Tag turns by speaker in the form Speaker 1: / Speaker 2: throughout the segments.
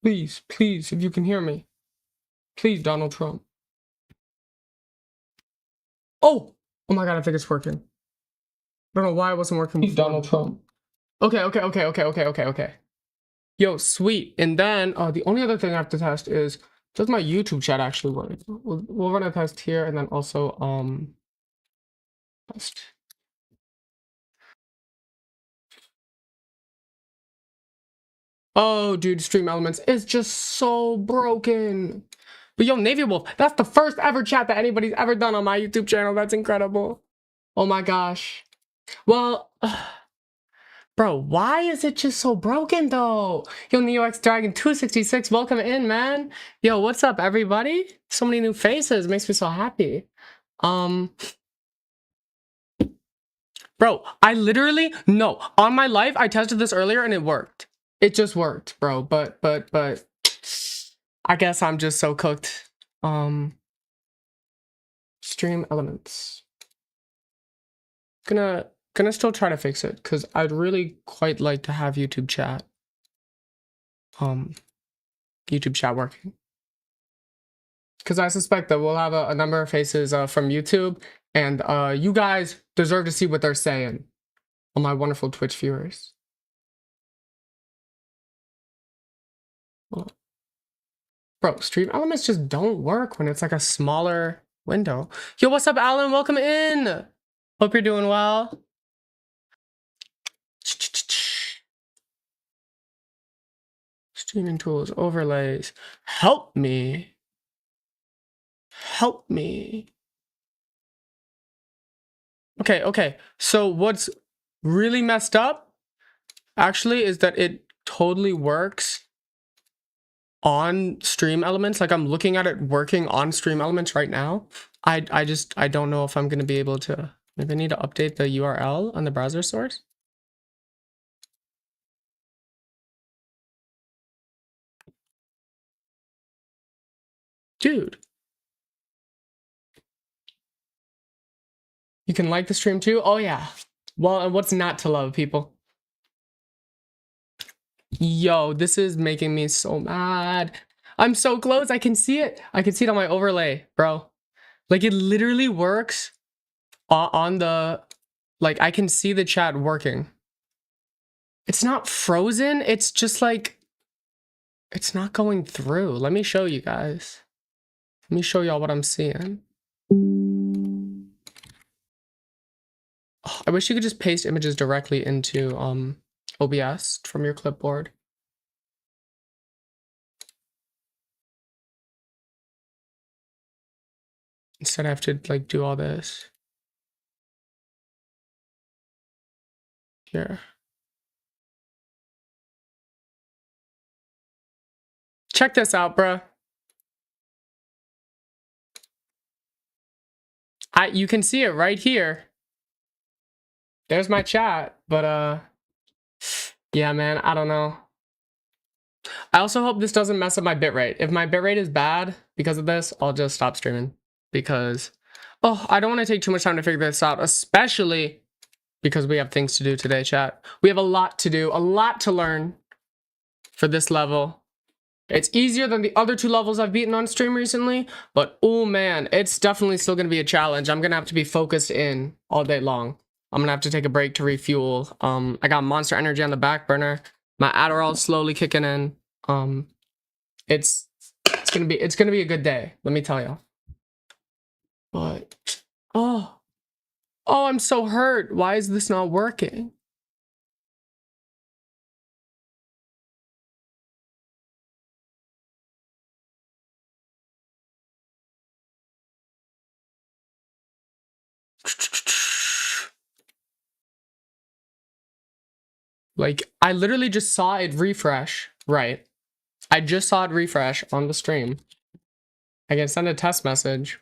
Speaker 1: Please, please, if you can hear me. Please, Donald Trump. Oh! Oh my god, I think it's working. I don't know why it wasn't working before. Donald Trump. Okay. Yo, sweet. And then, the only other thing I have to test is, does my YouTube chat actually work? We'll run a test here, and then also, test. Oh, dude, Stream Elements is just so broken. But yo, Navy Wolf, that's the first ever chat that anybody's ever done on my YouTube channel. That's incredible. Oh my gosh. Well, bro, why is it just so broken though? Yo, NeoX Dragon 266, welcome in, man. Yo, what's up, everybody? So many new faces, it makes me so happy. Bro, I literally, no, on my life, I tested this earlier and it worked. It just worked, bro, but, I guess I'm just so cooked. Stream Elements. Gonna still try to fix it, because I'd really quite like to have YouTube chat. YouTube chat working. Because I suspect that we'll have a number of faces from YouTube, and you guys deserve to see what they're saying on my wonderful Twitch viewers. Well, bro, Stream Elements just don't work when it's like a smaller window. Yo, what's up, Alan? Welcome in. Hope you're doing well. Streaming tools, overlays. Help me. Help me. Okay. So what's really messed up, actually, is that it totally works on Stream Elements. Like, I'm looking at it working on Stream Elements right now. I don't know if I'm going to be able to. Maybe I need to update the URL on the browser source. Dude. You can like the stream too? Oh yeah. Well, and what's not to love, people? Yo, this is making me so mad. I'm so close. I can see it. I can see it on my overlay, bro. Like, it literally works on the, like, I can see the chat working. It's not frozen. It's just like, it's not going through. Let me show you guys. Let me show y'all what I'm seeing. Oh, I wish you could just paste images directly into OBS from your clipboard. Instead, I have to like do all this. Here. Check this out, bruh. You can see it right here. There's my chat, but yeah, man, I don't know. I also hope this doesn't mess up my bitrate. If my bitrate is bad because of this, I'll just stop streaming, because I don't want to take too much time to figure this out, especially because we have things to do today, chat. We have a lot to do, a lot to learn for this level. It's easier than the other 2 levels I've beaten on stream recently, but oh man, it's definitely still going to be a challenge. I'm going to have to be focused in all day long. I'm going to have to take a break to refuel. I got Monster Energy on the back burner. My Adderall's slowly kicking in. It's going to be a good day, let me tell you. But I'm so hurt. Why is this not working? Like, I literally just saw it refresh, right? I just saw it refresh on the stream. I can send a test message.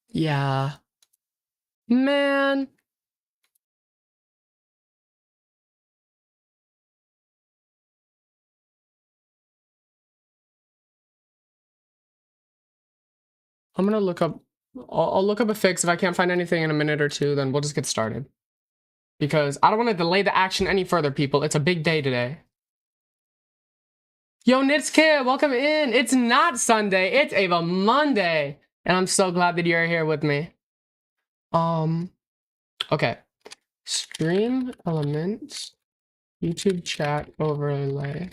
Speaker 1: Yeah. Man. I'm gonna look up, I'll look up a fix. If I can't find anything in a minute or 2, then we'll just get started. Because I don't want to delay the action any further, people. It's a big day today. Yo, Nitskid, welcome in. It's not Sunday, it's Ava Monday. And I'm so glad that you're here with me. Okay. Stream elements, YouTube chat overlay.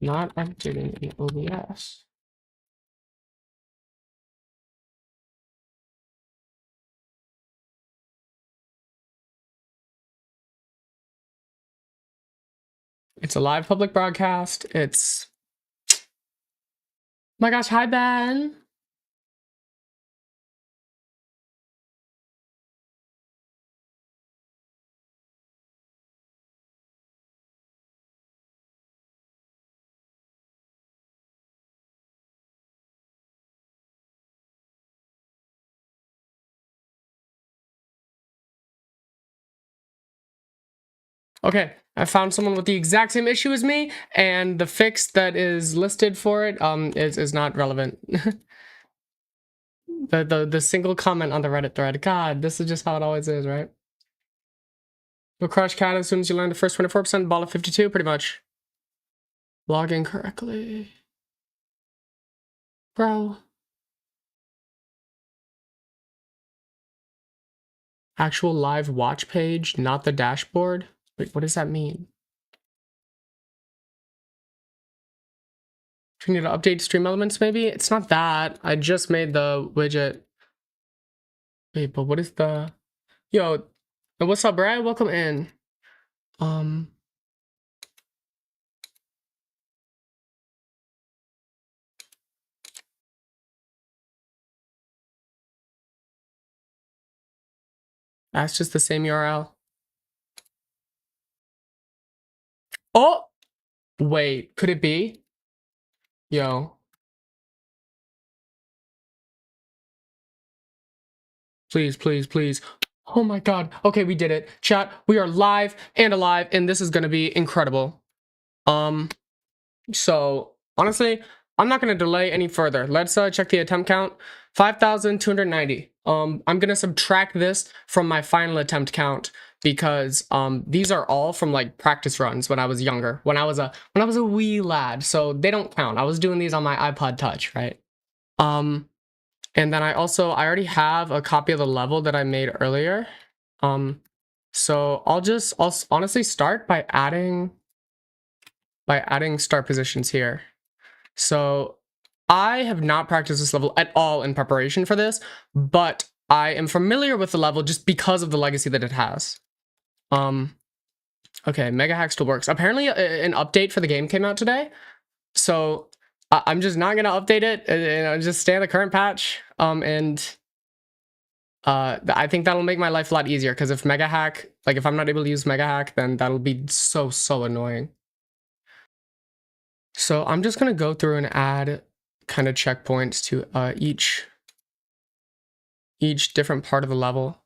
Speaker 1: Not updating in OBS. It's a live public broadcast. It's... my gosh, hi Ben. Okay, I found someone with the exact same issue as me, and the fix that is listed for it is not relevant. the single comment on the Reddit thread. God, this is just how it always is, right? You'll crush cat as soon as you learn the first 24%, ball of 52, pretty much. Logging correctly. Bro. Actual live watch page, not the dashboard. Wait, what does that mean? Do you need to update stream elements maybe? It's not that. I just made the widget. Wait, but what is the... Yo, what's up, Brad? Welcome in. That's just the same URL. Oh! Wait, could it be? Yo. Please, please, please. Oh my god. Okay, we did it. Chat, we are live and alive, and this is gonna be incredible. So, honestly, I'm not gonna delay any further. Let's check the attempt count. 5,290. I'm gonna subtract this from my final attempt count because these are all from like practice runs when I was younger, when I was a wee lad, so they don't count. I was doing these on my iPod Touch, right? And then I already have a copy of the level that I made earlier. So I'll honestly start by adding start positions here. So I have not practiced this level at all in preparation for this, but I am familiar with the level just because of the legacy that it has. Okay, Mega Hack still works. Apparently an update for the game came out today, so I'm just not gonna update it and I'll just stay on the current patch. I think that'll make my life a lot easier, because if Mega Hack, like if I'm not able to use Mega Hack, then that'll be so annoying. So I'm just gonna go through and add kind of checkpoints to each different part of the level.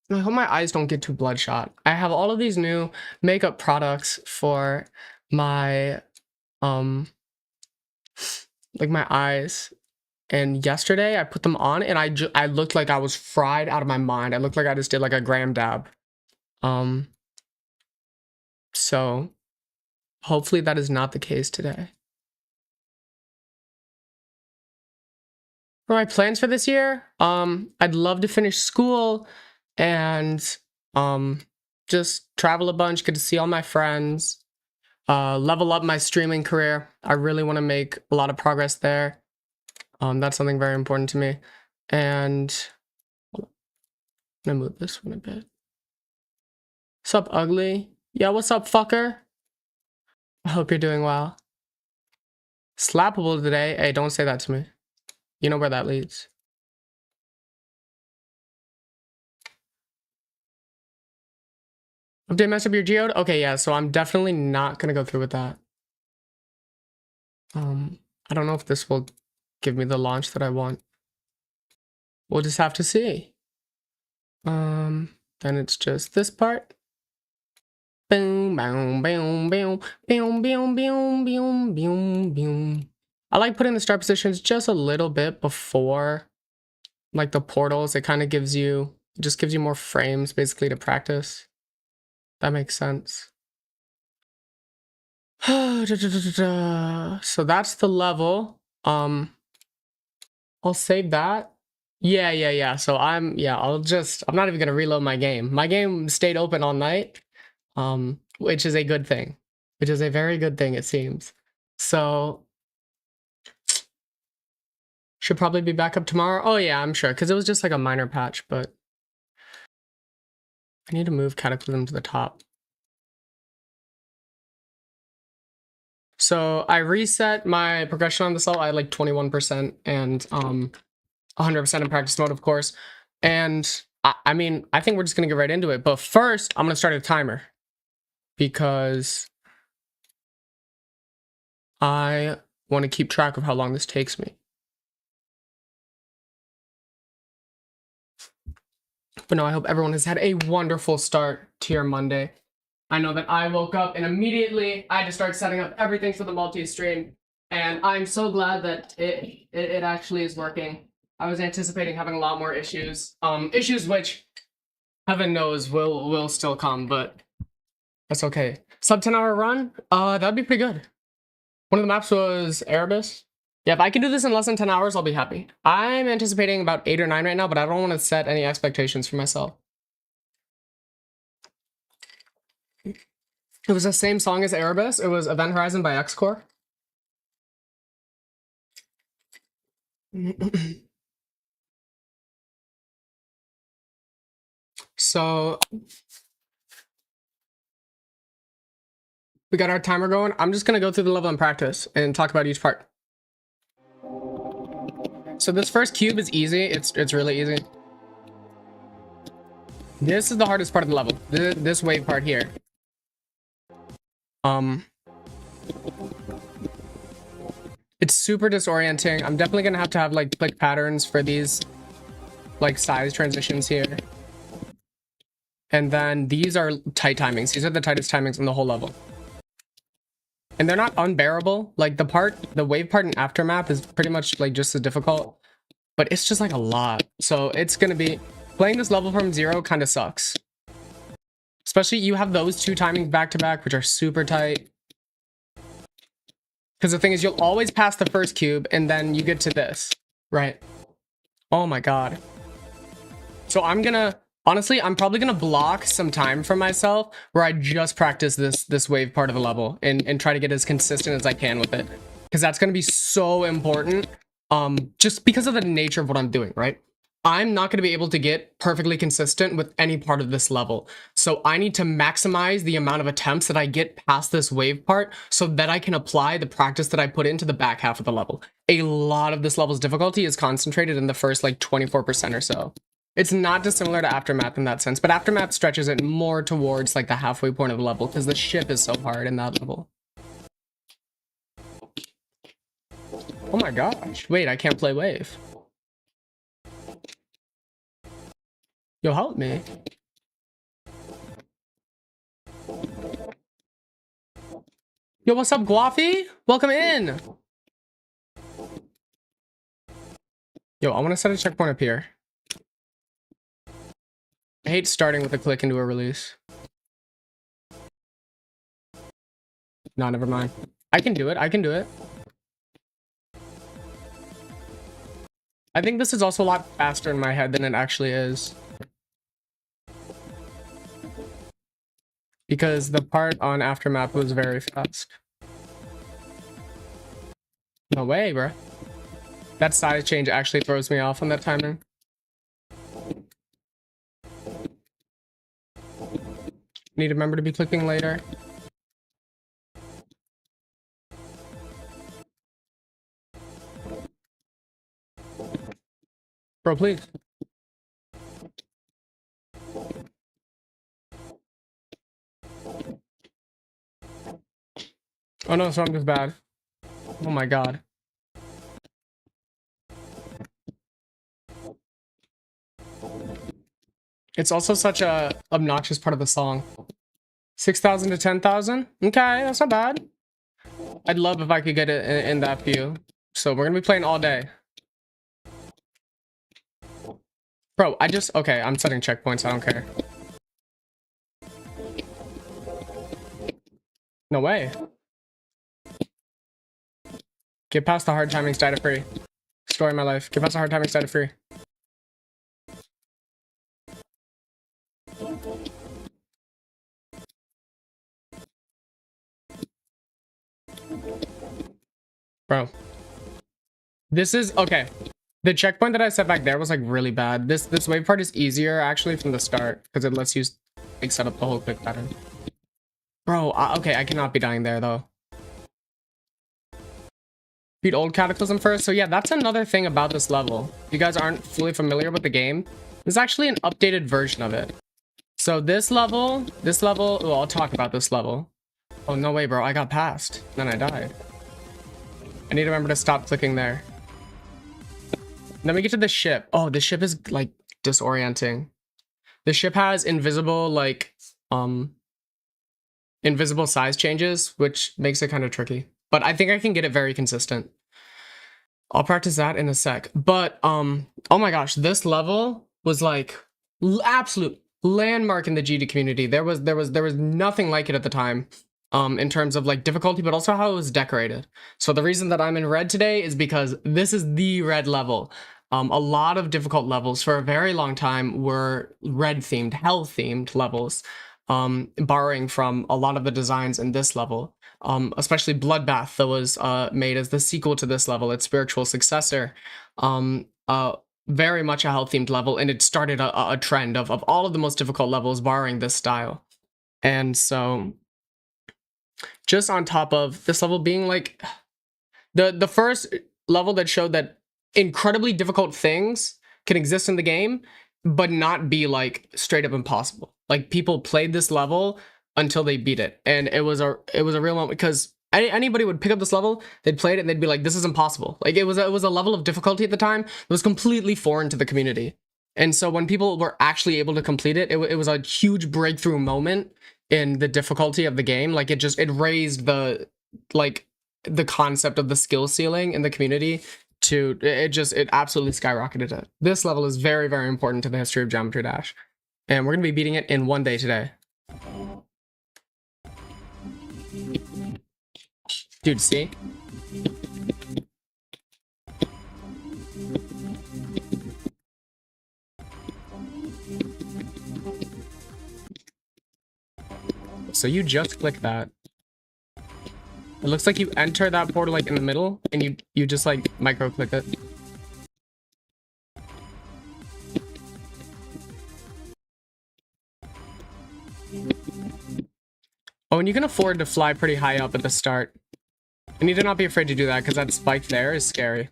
Speaker 1: I hope my eyes don't get too bloodshot. I have all of these new makeup products for my like my eyes, and yesterday I put them on and I looked like I was fried out of my mind. I looked like I just did like a gram dab. So hopefully that is not the case today. For my plans for this year, I'd love to finish school and just travel a bunch, get to see all my friends, level up my streaming career. I really want to make a lot of progress there. That's something very important to me. And I'm gonna move this one a bit. What's up, ugly? Yeah, what's up, fucker? I hope you're doing well. Slappable today. Hey, don't say that to me. You know where that leads. Update mess up your geode? Okay, yeah, so I'm definitely not gonna go through with that. I don't know if this will give me the launch that I want. We'll just have to see. Then it's just this part. Boom, boom, boom, boom, boom, boom, boom, boom, boom, boom. I like putting the start positions just a little bit before like the portals. It kind of gives you, just gives you more frames basically to practice. That makes sense. So that's the level. I'll save that. Yeah. So I'm not even gonna reload my game. My game stayed open all night, which is a good thing, which is a very good thing, it seems. So should probably be back up tomorrow. Oh yeah, I'm sure, because it was just like a minor patch, but I need to move Cataclysm to the top. So I reset my progression on this level. I had like 21% and 100% in practice mode, of course. And I mean, I think we're just gonna get right into it. But first, I'm gonna start a timer because I want to keep track of how long this takes me. But no, I hope everyone has had a wonderful start to your Monday. I know that I woke up and immediately I had to start setting up everything for the multi-stream. And I'm so glad that it actually is working. I was anticipating having a lot more issues. Issues which heaven knows will still come, but that's okay. Sub 10-hour run? That'd be pretty good. One of the maps was Erebus. Yeah, if I can do this in less than 10 hours, I'll be happy. I'm anticipating about 8 or 9 right now, but I don't want to set any expectations for myself. It was the same song as Erebus. It was Event Horizon by X-Core. So we got our timer going. I'm just going to go through the level in practice and talk about each part. So this first cube is easy. It's really easy. This is the hardest part of the level. This wave part here. It's super disorienting. I'm definitely gonna have to have like click patterns for these like size transitions here. And then these are tight timings. These are the tightest timings in the whole level. And they're not unbearable. Like the wave part in Aftermath is pretty much like just as difficult, but it's just like a lot. So it's gonna be, playing this level from zero kind of sucks. Especially you have those two timings back to back, which are super tight. Because the thing is, you'll always pass the first cube, and then you get to this, right? Oh my god. So honestly, I'm probably gonna block some time for myself where I just practice this wave part of the level and try to get as consistent as I can with it. Because that's gonna be so important, just because of the nature of what I'm doing, right? I'm not going to be able to get perfectly consistent with any part of this level. So I need to maximize the amount of attempts that I get past this wave part so that I can apply the practice that I put into the back half of the level. A lot of this level's difficulty is concentrated in the first like 24% or so. It's not dissimilar to Aftermath in that sense, but Aftermath stretches it more towards like the halfway point of the level because the ship is so hard in that level. Oh my gosh. Wait, I can't play wave. Yo, help me. Yo, what's up, Guafi? Welcome in. Yo, I want to set a checkpoint up here. I hate starting with a click into a release. No, never mind. I can do it. I can do it. I think this is also a lot faster in my head than it actually is. Because the part on Aftermath was very fast. No way, bro. That size change actually throws me off on that timing. Need to remember to be clicking later. Bro, please. Oh no, so I'm just bad. Oh my god. It's also such a obnoxious part of the song. 6,000 to 10,000? Okay, that's not bad. I'd love if I could get it in that view. So we're gonna be playing all day. Bro, okay, I'm setting checkpoints, I don't care. No way. Get past the hard timings, die to free. Story of my life. Get past the hard timings, die to free. Bro. This is okay. The checkpoint that I set back there was like really bad. This wave part is easier actually from the start because it lets you like set up the whole quick pattern. Bro, okay, I cannot be dying there though. Beat old Cataclysm first. So yeah, that's another thing about this level. If you guys aren't fully familiar with the game, there's actually an updated version of it. So this level, well, I'll talk about this level. Oh, no way, bro. I got past. Then I died. I need to remember to stop clicking there. Then we get to the ship. Oh, the ship is like disorienting. The ship has invisible, like, invisible size changes, which makes it kind of tricky. But I think I can get it very consistent. I'll practice that in a sec. But, oh my gosh, this level was like absolute landmark in the GD community. There was nothing like it at the time, in terms of like difficulty, but also how it was decorated. So the reason that I'm in red today is because this is the red level. A lot of difficult levels for a very long time were red themed, hell themed levels, borrowing from a lot of the designs in this level. Especially Bloodbath that was made as the sequel to this level, its spiritual successor. Very much a hell-themed level, and it started a trend of all of the most difficult levels borrowing this style. And so, just on top of this level being like, the first level that showed that incredibly difficult things can exist in the game, but not be like straight up impossible. Like people played this level until they beat it, and it was a real moment because anybody would pick up this level, they'd play it, and they'd be like, "This is impossible." Like it was a level of difficulty at the time that was completely foreign to the community, and so when people were actually able to complete it, it was a huge breakthrough moment in the difficulty of the game. Like it raised the concept of the skill ceiling in the community to it absolutely skyrocketed it. This level is very, very important to the history of Geometry Dash, and we're gonna be beating it in one day today. Dude, see? So you just click that. It looks like you enter that portal like in the middle, and you just like micro click it. Oh, and you can afford to fly pretty high up at the start. And you do not be afraid to do that, because that spike there is scary.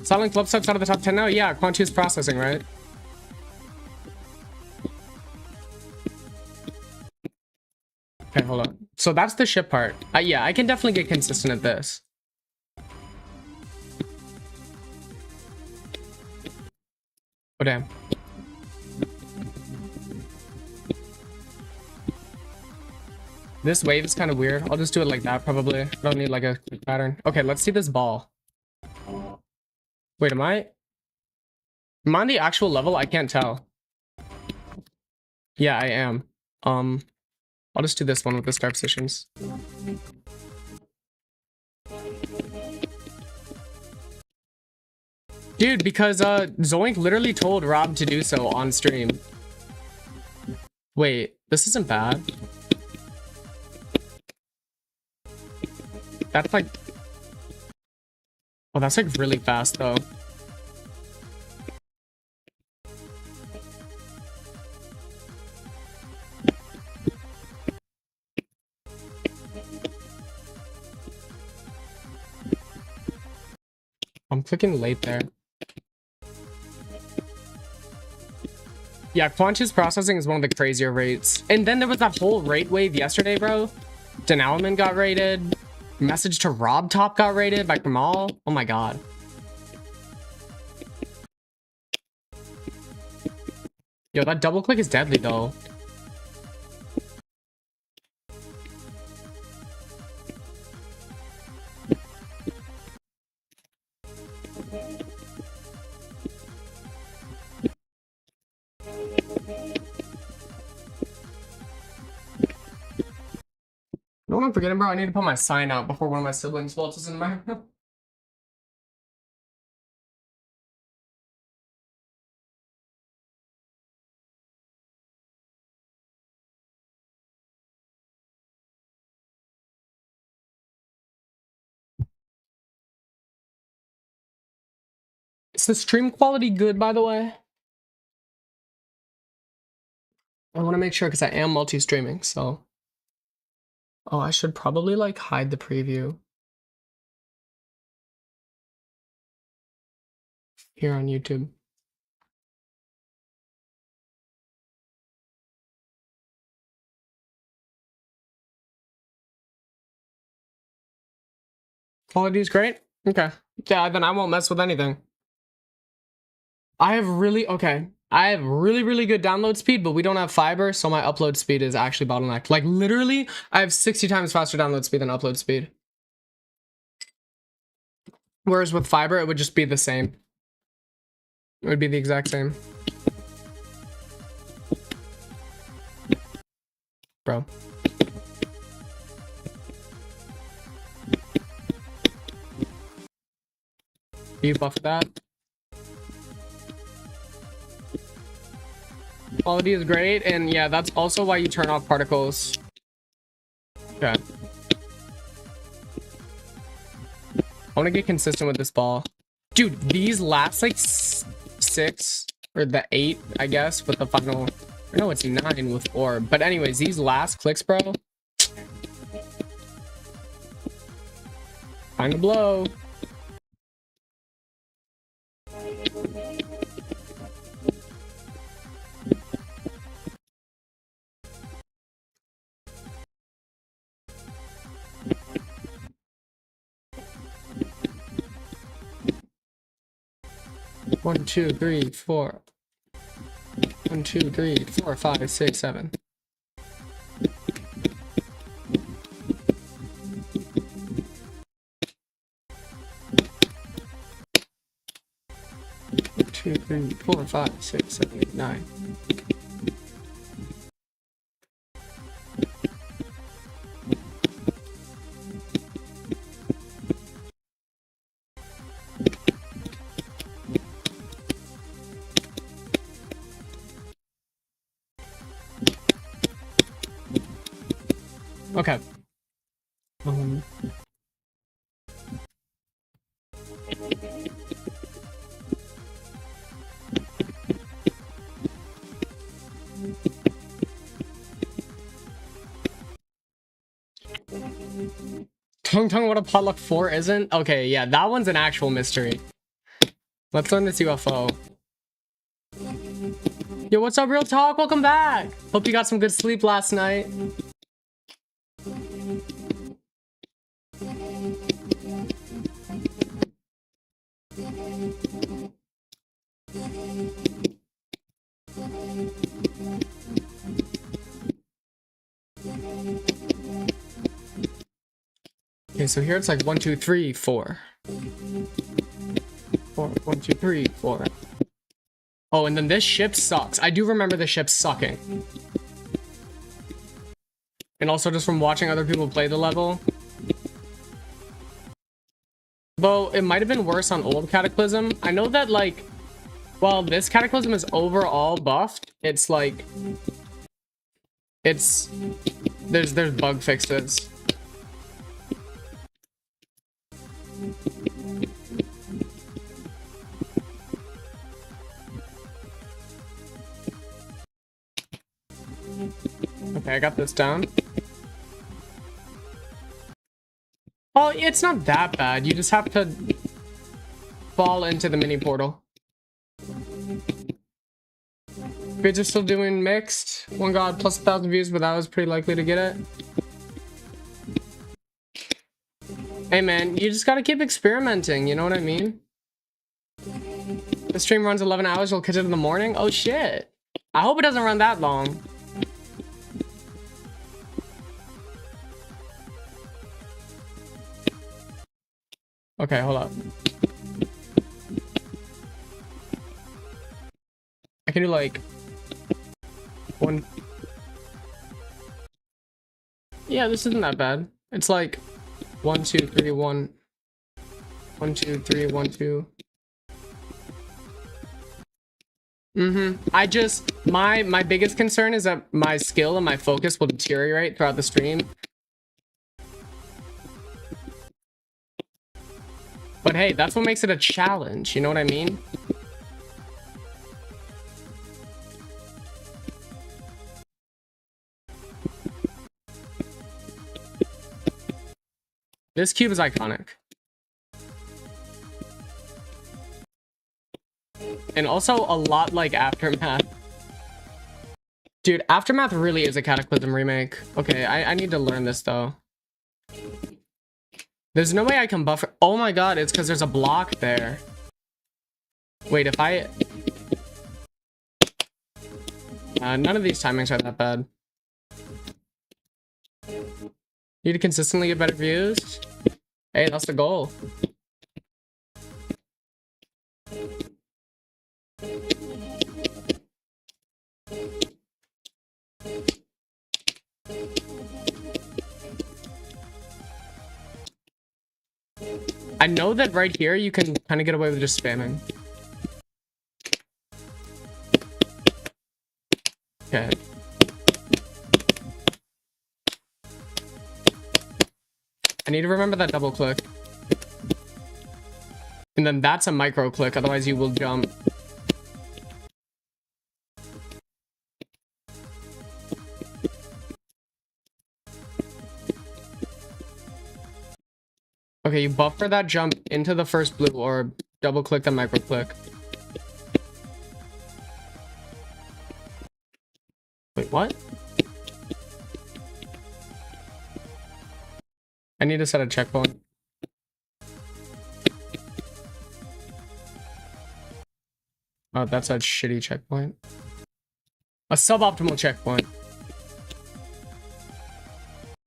Speaker 1: Silent Club steps out of the top 10 now? Yeah, Quantius processing, right? Okay, hold on. So that's the ship part. Yeah, I can definitely get consistent at this. Oh, damn. This wave is kind of weird. I'll just do it like that, probably. I don't need like a quick pattern. Okay, let's see this ball. Wait, am I on the actual level? I can't tell. Yeah, I am. I'll just do this one with the star positions. Dude, because Zoink literally told Rob to do so on stream. Wait, this isn't bad. That's like... Oh, that's like really fast though. I'm clicking late there. Yeah, Quantius processing is one of the crazier rates. And then there was that whole rate wave yesterday, bro. Denalman got rated. Message to Rob Top got rated by Kamal. Oh my god. Yo, that double click is deadly though. No I'm forgetting, bro? I need to put my sign out before one of my siblings waltzes in my room. Is the stream quality good, by the way? I want to make sure because I am multi-streaming, so. Oh, I should probably like hide the preview here on YouTube. Quality is great? Okay. Yeah, then I won't mess with anything. I have really really good download speed, but we don't have fiber, so my upload speed is actually bottlenecked. Like literally, I have 60 times faster download speed than upload speed. Whereas with fiber, it would just be the same. It would be the exact same. Bro. You buff that. Quality is great, and yeah, that's also why you turn off particles. Okay. I want to get consistent with this ball. Dude, these last like 6 or the 8, I guess, with the final. No, it's 9 with orb. But anyways, these last clicks, bro. Final blow. One, two, three, four. 1, 2, 3, 4, 5, 6, 7. Two, 3, 4, 5, 6, 7, 8, 9. Okay. Tung what a potluck 4 isn't? Okay, yeah, that one's an actual mystery. Let's learn this UFO. Yo, what's up, Real Talk? Welcome back. Hope you got some good sleep last night. Okay, so here it's like 1, 2, 3, 4. 4, 1, 2, 3, 4. Oh, and then this ship sucks. I do remember the ship sucking. And also just from watching other people play the level. Though it might have been worse on old Cataclysm. I know that like, while this Cataclysm is overall buffed, it's like, there's bug fixes. Okay, I got this down. Oh, it's not that bad. You just have to fall into the mini portal. Vids are still doing mixed. One god plus 1,000 views, but that was pretty likely to get it. Hey man, you just gotta keep experimenting, you know what I mean? The stream runs 11 hours, you'll catch it in the morning? Oh shit. I hope it doesn't run that long. Okay, hold up. I can do like 1. Yeah, this isn't that bad. It's like 1, 2, 3, 1. 1, 2, 3, 1, 2. I just my biggest concern is that my skill and my focus will deteriorate throughout the stream. But hey, that's what makes it a challenge, you know what I mean? This cube is iconic. And also a lot like Aftermath. Dude, Aftermath really is a Cataclysm remake. Okay, I need to learn this though. There's no way I can buffer. Oh my god, it's because there's a block there. Wait, if I... none of these timings are that bad. Need to consistently get better views? Hey, that's the goal. I know that right here you can kind of get away with just spamming. Okay. I need to remember that double click. And then that's a micro click, otherwise you will jump. Okay, you buffer that jump into the first blue orb, double click the micro click. Wait, what? I need to set a checkpoint. Oh, that's a shitty checkpoint. A suboptimal checkpoint.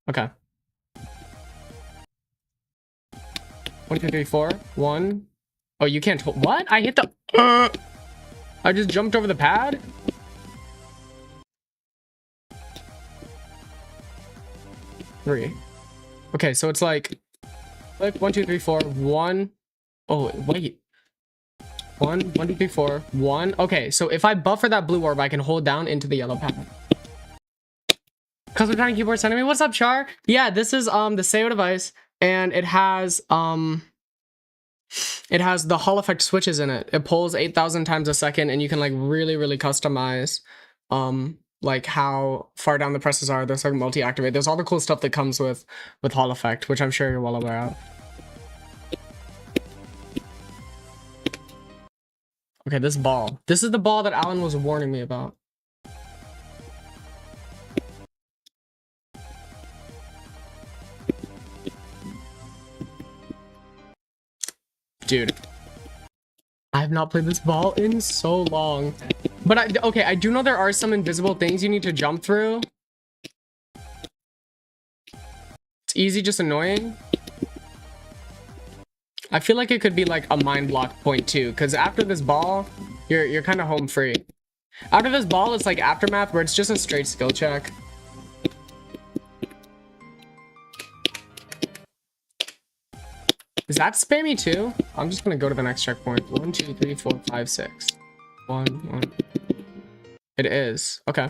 Speaker 1: Okay. 1, 2, 3, 4. 1. Oh, you can't. What? I hit the. I just jumped over the pad. Three. Okay, so it's like. Click 1, 2, 3, 4. 1. Oh, wait. 1, 1, 2, 3, 4. 1. Okay, so if I buffer that blue orb, I can hold down into the yellow pad. Custom Tiny Keyboard sending me. What's up, Char? Yeah, this is the Seo device, and it has the Hall effect switches in it. It pulls 8,000 times a second, and you can like really customize like how far down the presses are. There's like multi-activate. There's all the cool stuff that comes with Hall effect, which I'm sure you're well aware of. Okay, this ball. This is the ball that Alan was warning me about. Dude, I have not played this ball in so long. But okay, I do know there are some invisible things you need to jump through. It's easy, just annoying. I feel like it could be like a mind block point too, because after this ball, you're kind of home free. After this ball, it's like Aftermath, where it's just a straight skill check. Is that spammy too? I'm just gonna go to the next checkpoint. 1, 2, 3, 4, 5, 6. 1, 1. It is. Okay.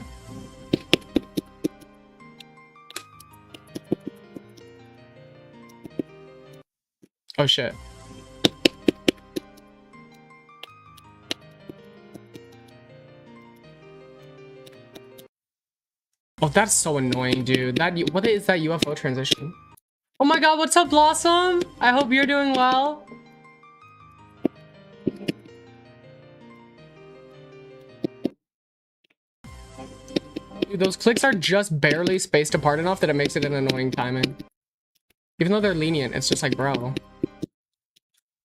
Speaker 1: Oh shit. Oh, that's so annoying, dude. What is that UFO transition? Oh my god, what's up, Blossom? I hope you're doing well. Dude, those clicks are just barely spaced apart enough that it makes it an annoying timing. Even though they're lenient, it's just like, bro.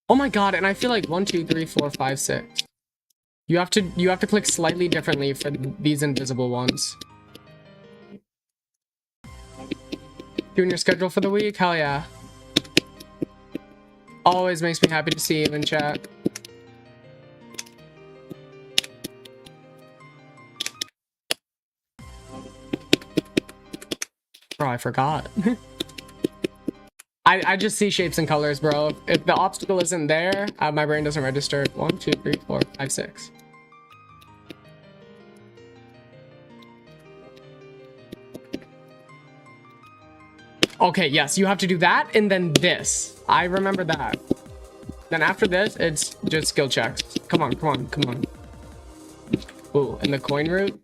Speaker 1: Oh my god, and I feel like 1, 2, 3, 4, 5, 6. You have to click slightly differently for these invisible ones. Doing your schedule for the week? Hell yeah. Always makes me happy to see you in chat. Bro, I forgot. I just see shapes and colors, bro. If the obstacle isn't there, my brain doesn't register. 1, 2, 3, 4, 5, 6. Okay, yes, you have to do that and then this. I remember that. Then after this, it's just skill checks. Come on, come on, come on. Ooh, and the coin route?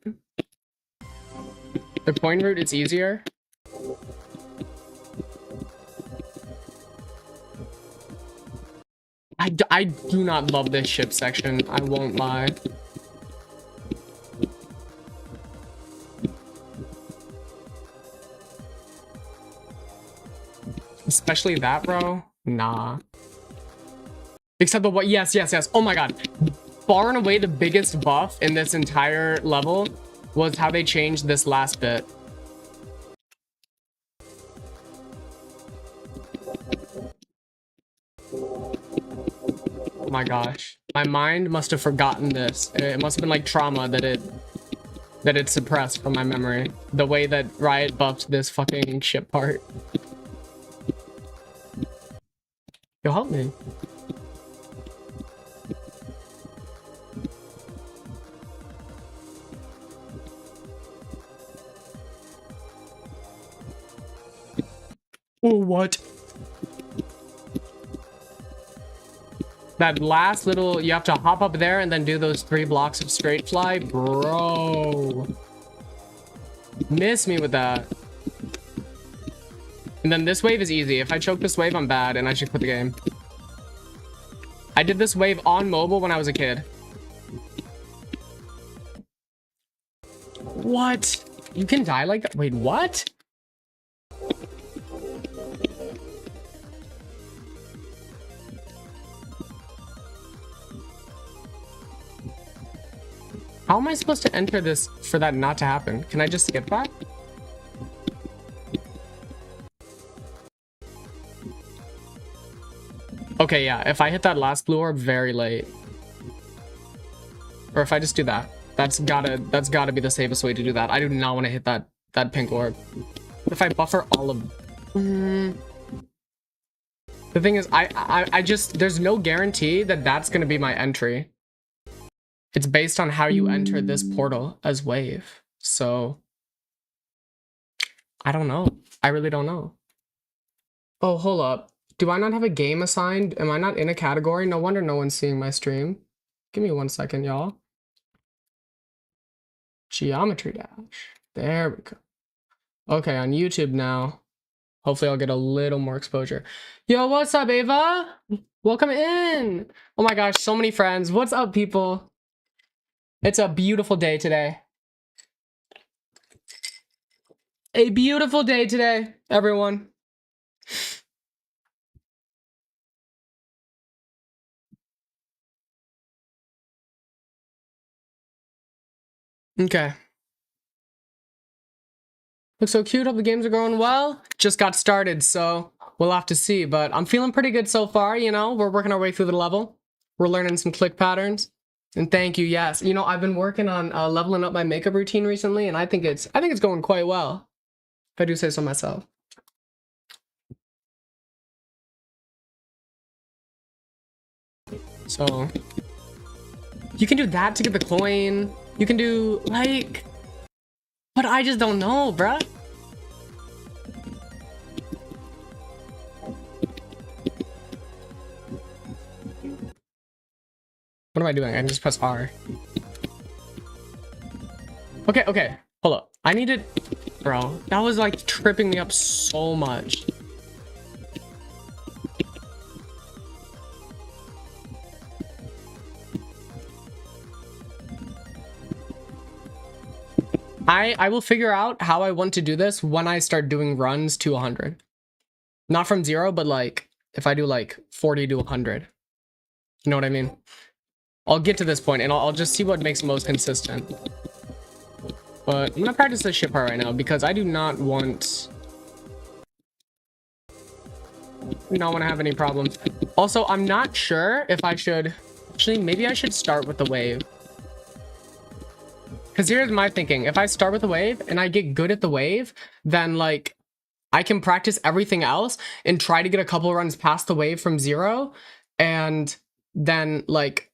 Speaker 1: The coin route is easier. I do not love this ship section. I won't lie. Especially that, bro. Nah. Except the what? Yes, yes, yes. Oh my god. Far and away the biggest buff in this entire level was how they changed this last bit. Oh my gosh. My mind must have forgotten this. It must have been like trauma that it suppressed from my memory. The way that Riot buffed this fucking ship part. Yo, help me. Oh, what? That last little, you have to hop up there and then do those 3 blocks of straight fly. Bro. Miss me with that. And then this wave is easy. If I choke this wave, I'm bad and I should quit the game. I did this wave on mobile when I was a kid. What? You can die like that? Wait, what? How am I supposed to enter this for that not to happen? Can I just skip that? Okay, yeah. If I hit that last blue orb very late. Or if I just do that. That's gotta be the safest way to do that. I do not want to hit that pink orb. If I buffer all of... The thing is, I just... There's no guarantee that that's gonna be my entry. It's based on how you enter this portal as wave. So... I don't know. I really don't know. Oh, hold up. Do I not have a game assigned? Am I not in a category? No wonder no one's seeing my stream. Give me 1 second, y'all. Geometry Dash. There we go. Okay, on YouTube now. Hopefully I'll get a little more exposure. Yo, what's up, Ava? Welcome in. Oh my gosh, so many friends. What's up, people? It's a beautiful day today. A beautiful day today, everyone. Okay. Looks so cute. Hope the games are going well. Just got started, so we'll have to see. But I'm feeling pretty good so far, you know? We're working our way through the level. We're learning some click patterns. And thank you, yes. You know, I've been working on leveling up my makeup routine recently, and I think it's going quite well. If I do say so myself. So you can do that to get the coin. You can do like, but I just don't know, bruh. What am I doing? I can just press R. Okay, okay. Hold up. I needed... Bro, that was like tripping me up so much. I will figure out how I want to do this when I start doing runs to 100. Not from 0, but like if I do like 40 to 100. You know what I mean? I'll get to this point and I'll just see what makes most consistent. But I'm gonna practice this ship part right now because I do not want to have any problems. Also, I'm not sure if I should... Actually, maybe I should start with the wave. Because here's my thinking. If I start with the wave and I get good at the wave, then like I can practice everything else and try to get a couple runs past the wave from 0, and then like,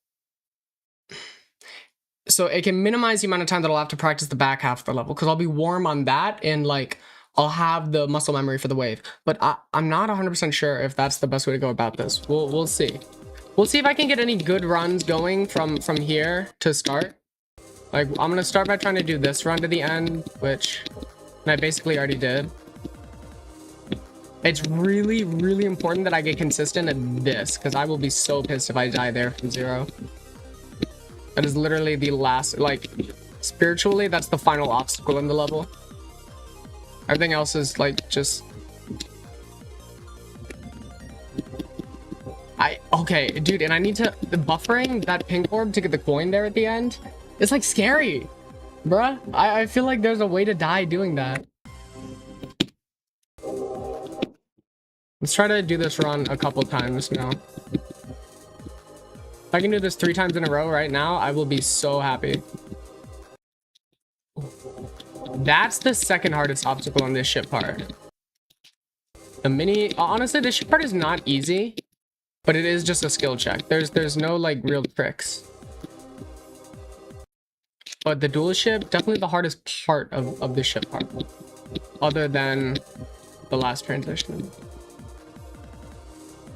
Speaker 1: so it can minimize the amount of time that I'll have to practice the back half of the level, because I'll be warm on that and like I'll have the muscle memory for the wave. But I'm not 100% sure if that's the best way to go about this. We'll see. We'll see if I can get any good runs going from here to start. Like, I'm gonna start by trying to do this run to the end, which I basically already did. It's really, really important that I get consistent at this, because I will be so pissed if I die there from 0. That is literally the last, like, spiritually, that's the final obstacle in the level. Everything else is, like, just... Okay, dude, and I need to... The buffering that pink orb to get the coin there at the end, it's, like, scary. Bruh, I feel like there's a way to die doing that. Let's try to do this run a couple times now. If I can do this 3 times in a row right now, I will be so happy. That's the second hardest obstacle on this ship part. The mini... Honestly, this ship part is not easy, but it is just a skill check. There's no, like, real tricks. But the dual ship, definitely the hardest part of the ship part. Other than the last transition.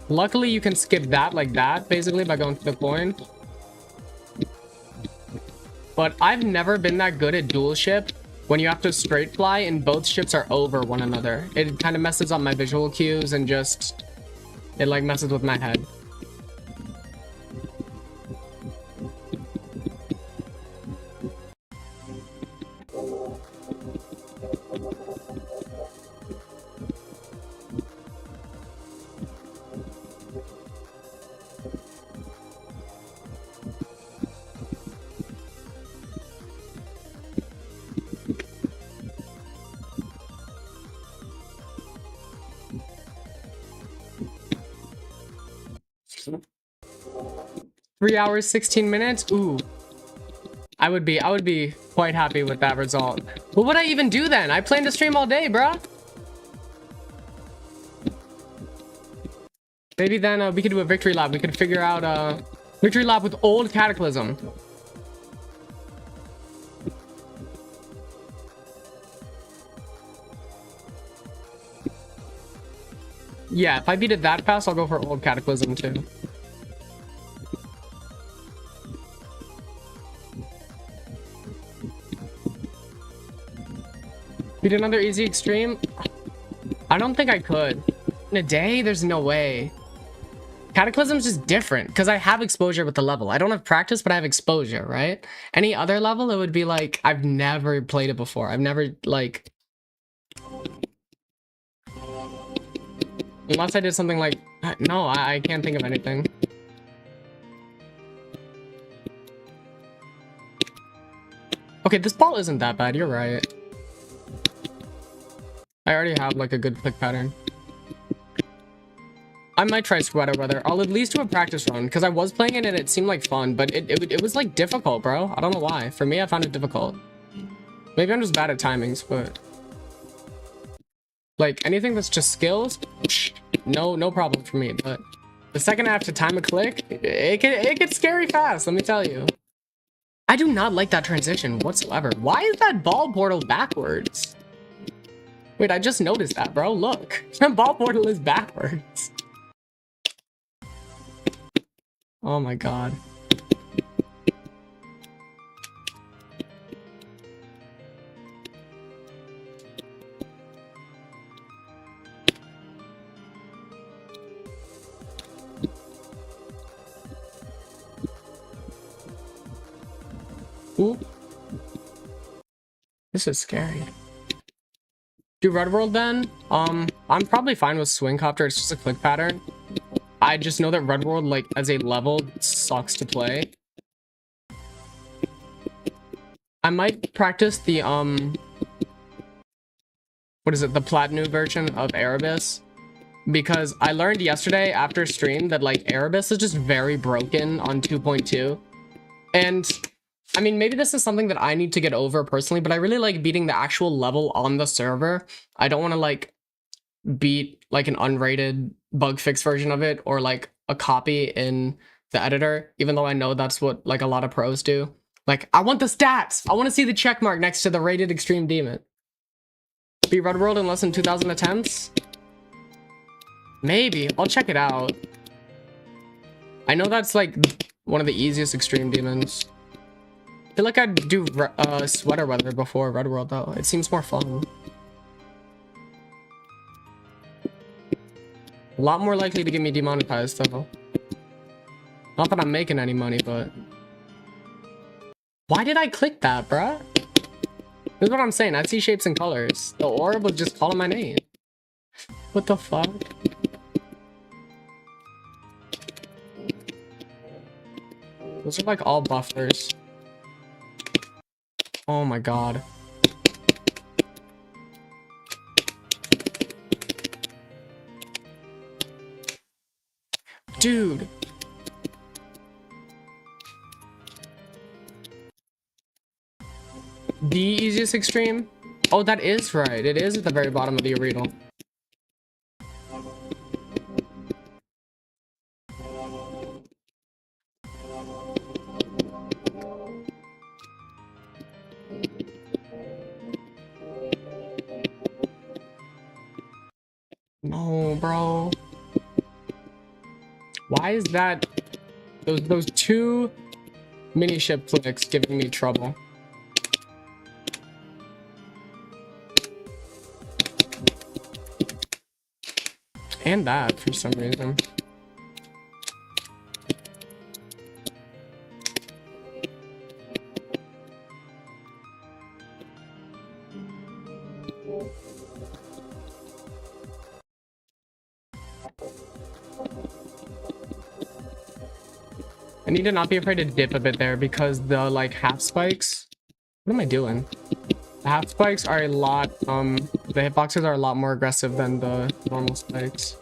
Speaker 1: Luckily, you can skip that like that, basically, by going through the coin. But I've never been that good at dual ship when you have to straight fly and both ships are over one another. It kind of messes up my visual cues and just... It, like, messes with my head. Three hours, 16 minutes? Ooh. I would be quite happy with that result. What would I even do then? I plan to stream all day, bruh. Maybe then we could do a victory lap. We could figure out victory lap with old Cataclysm. Yeah, if I beat it that fast, I'll go for old Cataclysm too. Beat another easy extreme? I don't think I could. In a day, there's no way. Cataclysm's just different because I have exposure with the level. I don't have practice, but I have exposure, right? Any other level, it would be like, I've never played it before. I've never, like... Unless I did something like... No, I can't think of anything. Okay, this ball isn't that bad. You're right. I already have, like, a good click pattern. I might try Sweater Weather. I'll at least do a practice run, because I was playing it and it seemed like fun, but it was, like, difficult, bro. I don't know why. For me, I found it difficult. Maybe I'm just bad at timings, but... Like, anything that's just skills, no problem for me, but... The second I have to time a click, it gets scary fast, let me tell you. I do not like that transition whatsoever. Why is that ball portal backwards? Wait, I just noticed that, bro. Look. The ball portal is backwards. Oh my god. Ooh. This is scary. Do Red World then? I'm probably fine with Swing Copter. It's just a click pattern. I just know that Red World, like, as a level, sucks to play. I might practice the, what is it? The Platinum version of Erebus. Because I learned yesterday after stream that, like, Erebus is just very broken on 2.2. And... I mean, maybe this is something that I need to get over personally, but I really like beating the actual level on the server. I don't want to, like, beat like an unrated bug fix version of it or like a copy in the editor, even though I know that's what like a lot of pros do. Like, I want the stats. I want to see the check mark next to the rated extreme demon. Beat Red World in less than 2,000 attempts? Maybe. I'll check it out. I know that's like one of the easiest extreme demons. I feel like I'd do sweater weather before Red World though. It seems more fun. A lot more likely to get me demonetized though. Not that I'm making any money, but... Why did I click that, bruh? This is what I'm saying. I see shapes and colors. The orb was just calling my name. What the fuck? Those are like all buffers. Oh my god. Dude. The easiest extreme? Oh, that is right. It is at the very bottom of the arena. No, bro. Why is that? Those two mini ship clicks giving me trouble. And that for some reason. I need to not be afraid to dip a bit there because the like half spikes. What am I doing? The half spikes are a lot, the hitboxes are a lot more aggressive than the normal spikes.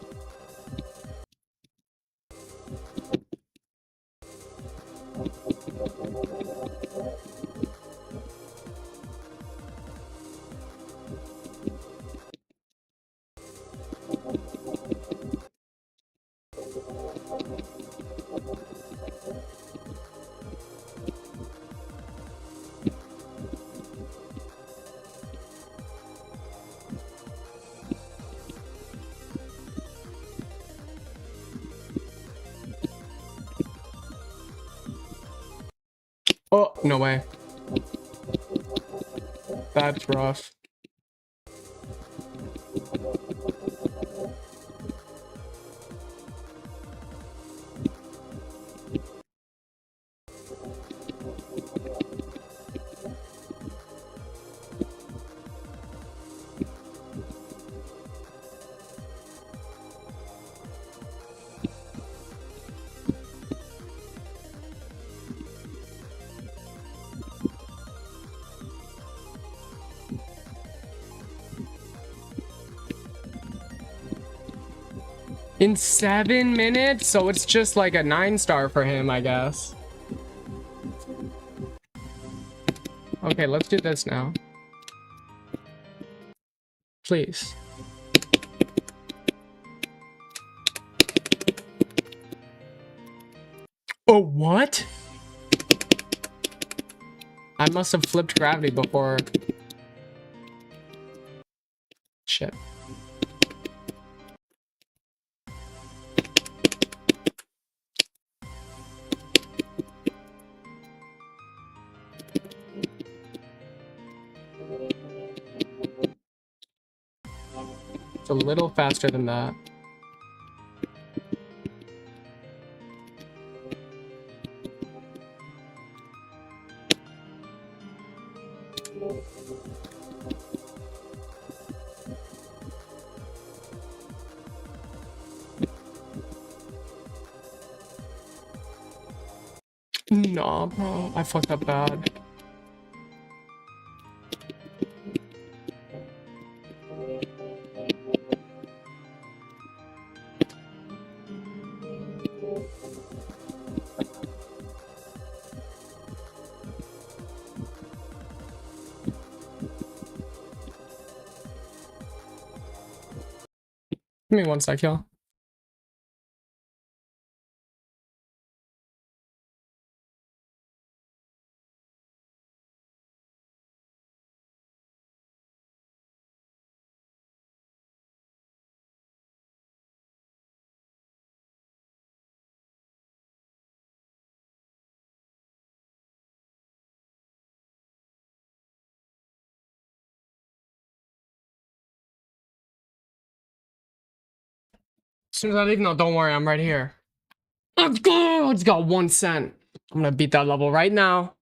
Speaker 1: Oh, no way. That's rough. In 7 minutes? So it's just like a 9-star for him, I guess. Okay, let's do this now. Please. Oh, what? I must have flipped gravity before. Shit. It's a little faster than that. Nah, bro. I fucked up bad. Give me one sec, y'all. As soon as I leave, no, don't worry, I'm right here. Let's go! It's got 1 cent. I'm gonna beat that level right now.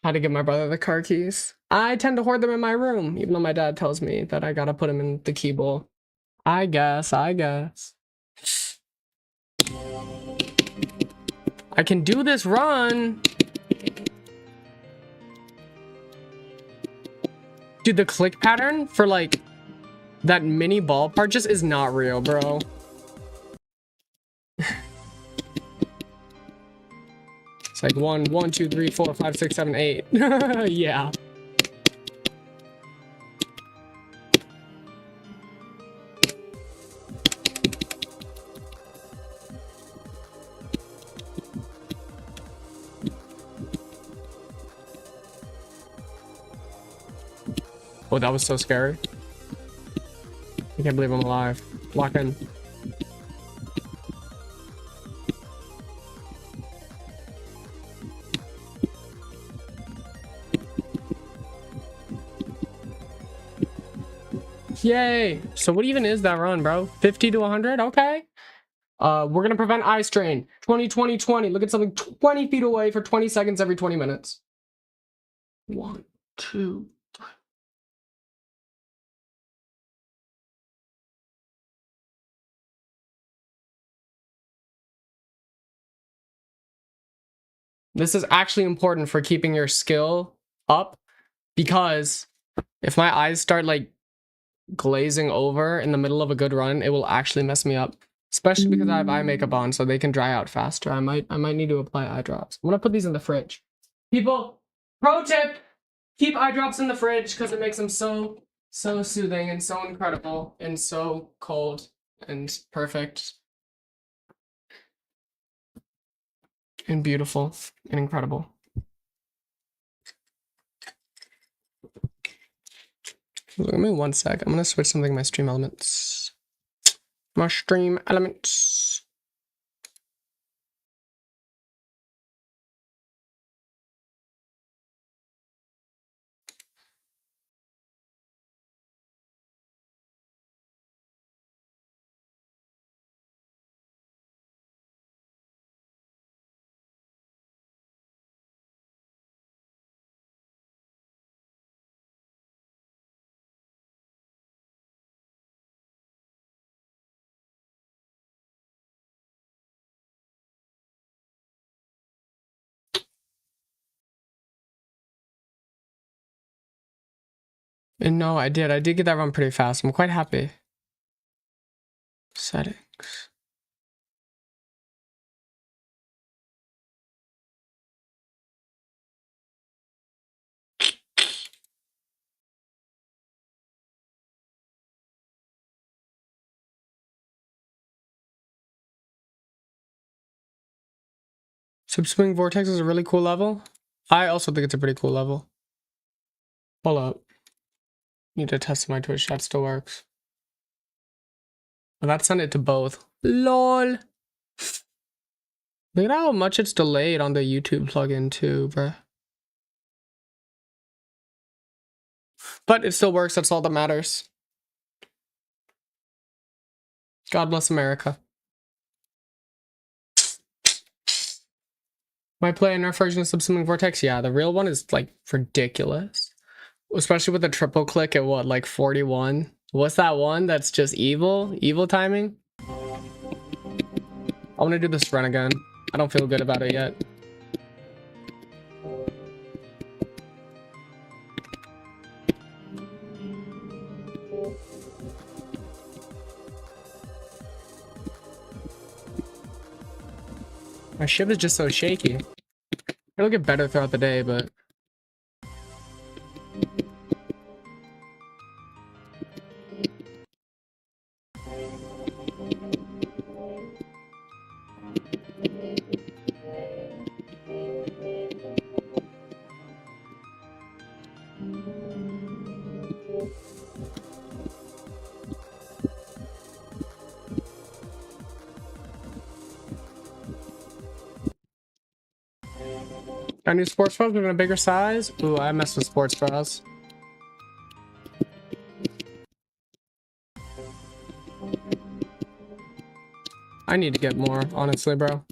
Speaker 1: How to give my brother the car keys. I tend to hoard them in my room, even though my dad tells me that I gotta put them in the key bowl. I guess. I can do this run. Dude, the click pattern for like that mini ball part just is not real, bro. It's like 1, 2, 3, 4, 5, 6, 7, 8. Yeah. Oh, that was so scary. I can't believe I'm alive. Lock in. Yay! So what even is that run, bro? 50 to 100? Okay. We're gonna prevent eye strain. 20, 20, 20. Look at something 20 feet away for 20 seconds every 20 minutes. 1, 2. This is actually important for keeping your skill up, because if my eyes start like glazing over in the middle of a good run, it will actually mess me up. Especially because I have eye makeup on, so they can dry out faster. I might need to apply eye drops. I'm gonna put these in the fridge. People, pro tip: keep eye drops in the fridge because it makes them so soothing and so incredible and so cold and perfect and beautiful and incredible. Give me 1 sec. I'm gonna switch something in my stream elements. My stream elements. And no, I did get that run pretty fast. I'm quite happy. Settings. Subswing Vortex is a really cool level. I also think it's a pretty cool level. Hold up. Need to test my Twitch chat still works. Well, that sent it to both. LOL. Look at how much it's delayed on the YouTube plugin too, bruh. But it still works, that's all that matters. God bless America. My play and nerf version of Subsuming Vortex, yeah, the real one is like ridiculous. Especially with the triple click at what, like 41? What's that one that's just evil? Evil timing? I want to do this run again. I don't feel good about it yet. My ship is just so shaky. It'll get better throughout the day, but... Our new sports bras in a bigger size. Ooh, I messed with sports bras. I need to get more, honestly, bro.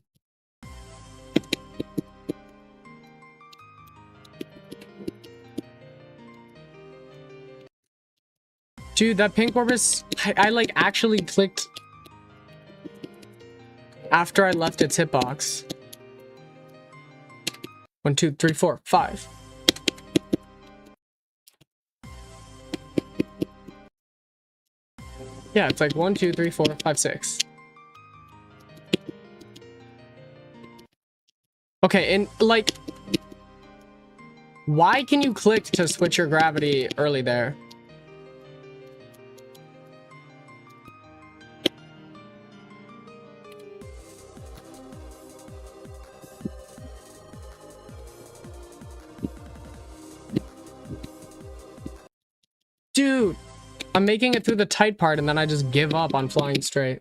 Speaker 1: Dude, that pink orbis, I like actually clicked after I left its hitbox. 1, 2, 3, 4, 5. Yeah, it's like 1, 2, 3, 4, 5, 6. Okay, and like, why can you click to switch your gravity early there? Dude, I'm making it through the tight part and then I just give up on flying straight.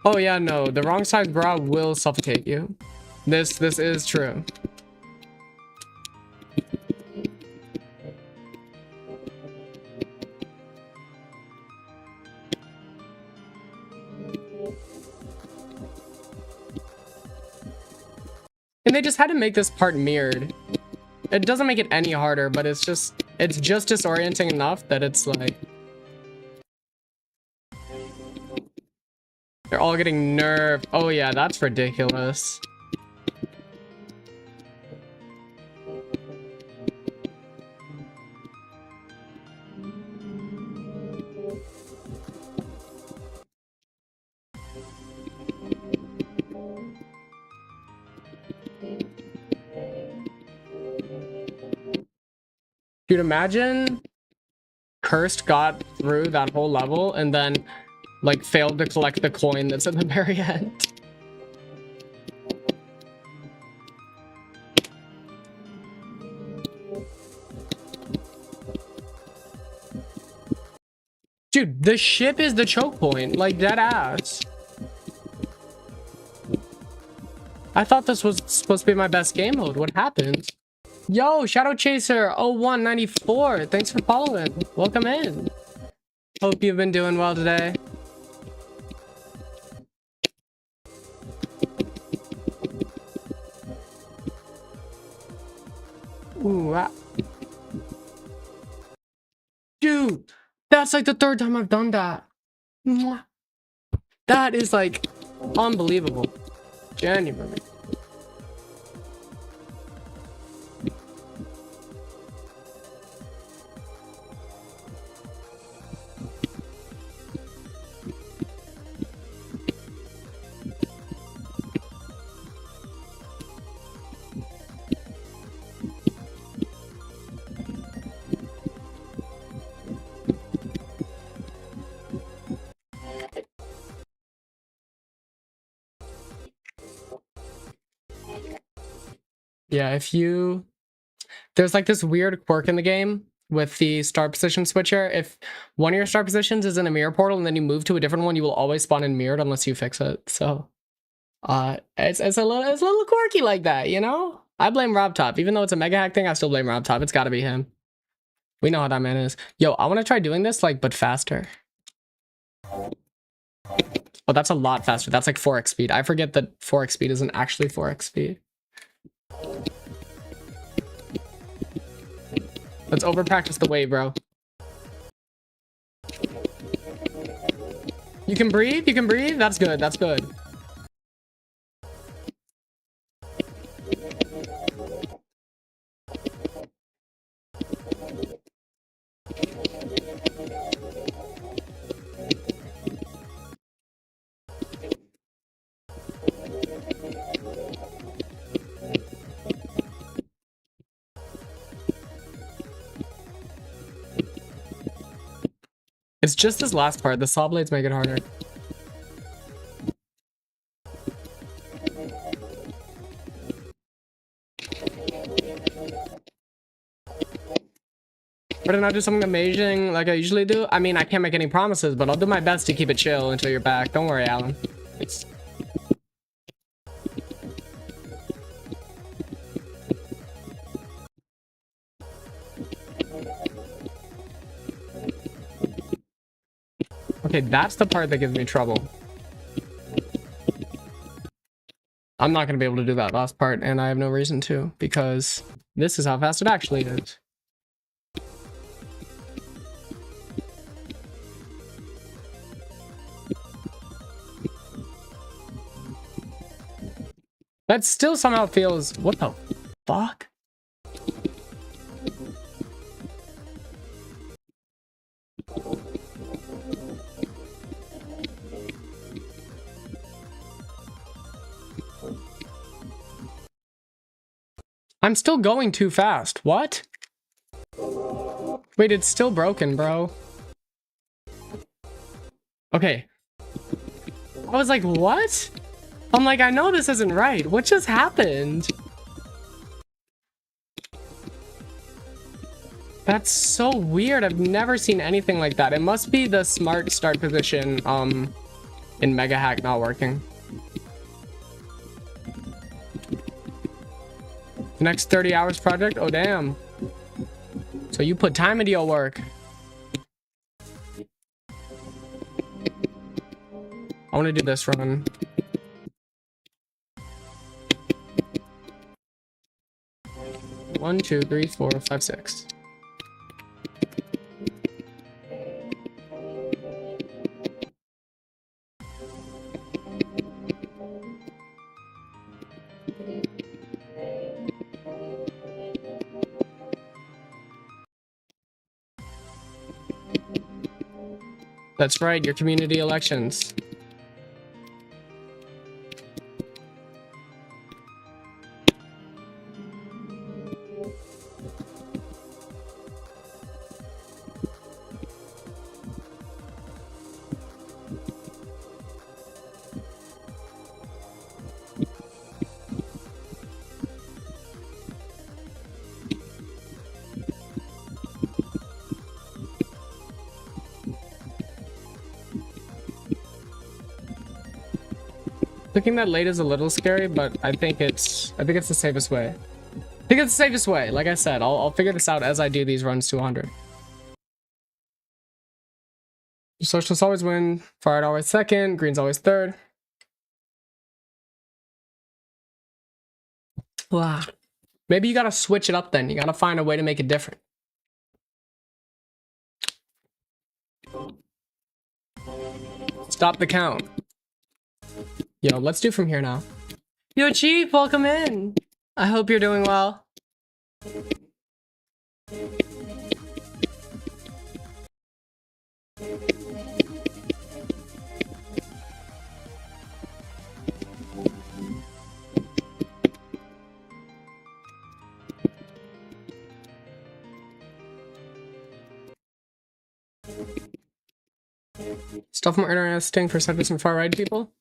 Speaker 1: Oh yeah, no, the wrong size bra will suffocate you. This is true. And they just had to make this part mirrored. It doesn't make it any harder, but it's just disorienting enough that it's like they're all getting nerfed. Oh yeah, that's ridiculous. Dude, imagine Cursed got through that whole level and then like failed to collect the coin that's at the very end. Dude, the ship is the choke point, like dead ass. I thought this was supposed to be my best game mode. What happened? Yo, Shadow Chaser 0194. Thanks for following. Welcome in. Hope you've been doing well today. Ooh, dude, that's like the third time I've done that. That is like unbelievable. Genuinely. Yeah, there's like this weird quirk in the game with the star position switcher. If one of your star positions is in a mirror portal and then you move to a different one, you will always spawn in mirrored unless you fix it. So it's a little quirky like that, you know? I blame RobTop. Even though it's a mega hack thing, I still blame RobTop. It's gotta be him. We know how that man is. Yo, I wanna try doing this like but faster. Oh, that's a lot faster. That's like 4x speed. I forget that 4x speed isn't actually 4x speed. Let's over practice the wave, bro. You can breathe? You can breathe? That's good. That's good. It's just this last part. The saw blades make it harder. Or did I do something amazing like I usually do? I mean, I can't make any promises, but I'll do my best to keep it chill until you're back. Don't worry, Alan. Okay, that's the part that gives me trouble. I'm not going to be able to do that last part, and I have no reason to, because this is how fast it actually is. That still somehow feels... What the fuck? I'm still going too fast. What? Wait, it's still broken, bro. Okay. I was like, what? I'm like, I know this isn't right. What just happened? That's so weird. I've never seen anything like that. It must be the smart start position in Mega Hack not working. The next 30 hours project? Oh, damn. So you put time into your work. I want to do this run. One, two, three, four, five, six. That's right, your community elections. Looking that late is a little scary, but I think it's the safest way. I think it's the safest way. Like I said, I'll figure this out as I do these runs to 100. Socialists always win. Far always second. Green's always third. Wow. Maybe you gotta switch it up then. You gotta find a way to make it different. Stop the count. Yo, let's do from here now. Yo, Chief, welcome in. I hope you're doing well. Stuff more interesting for centrist and far right people.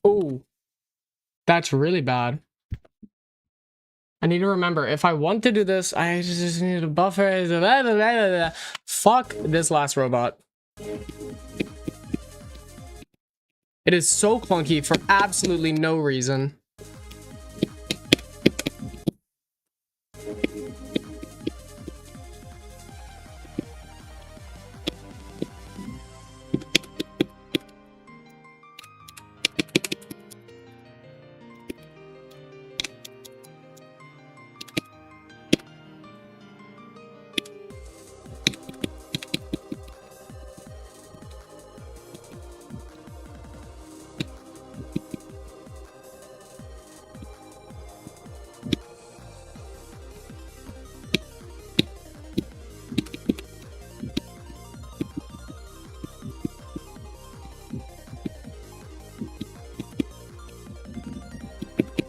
Speaker 1: Oh, that's really bad. I need to remember, if I want to do this, I just need a buffer. Fuck this last robot. It is so clunky for absolutely no reason.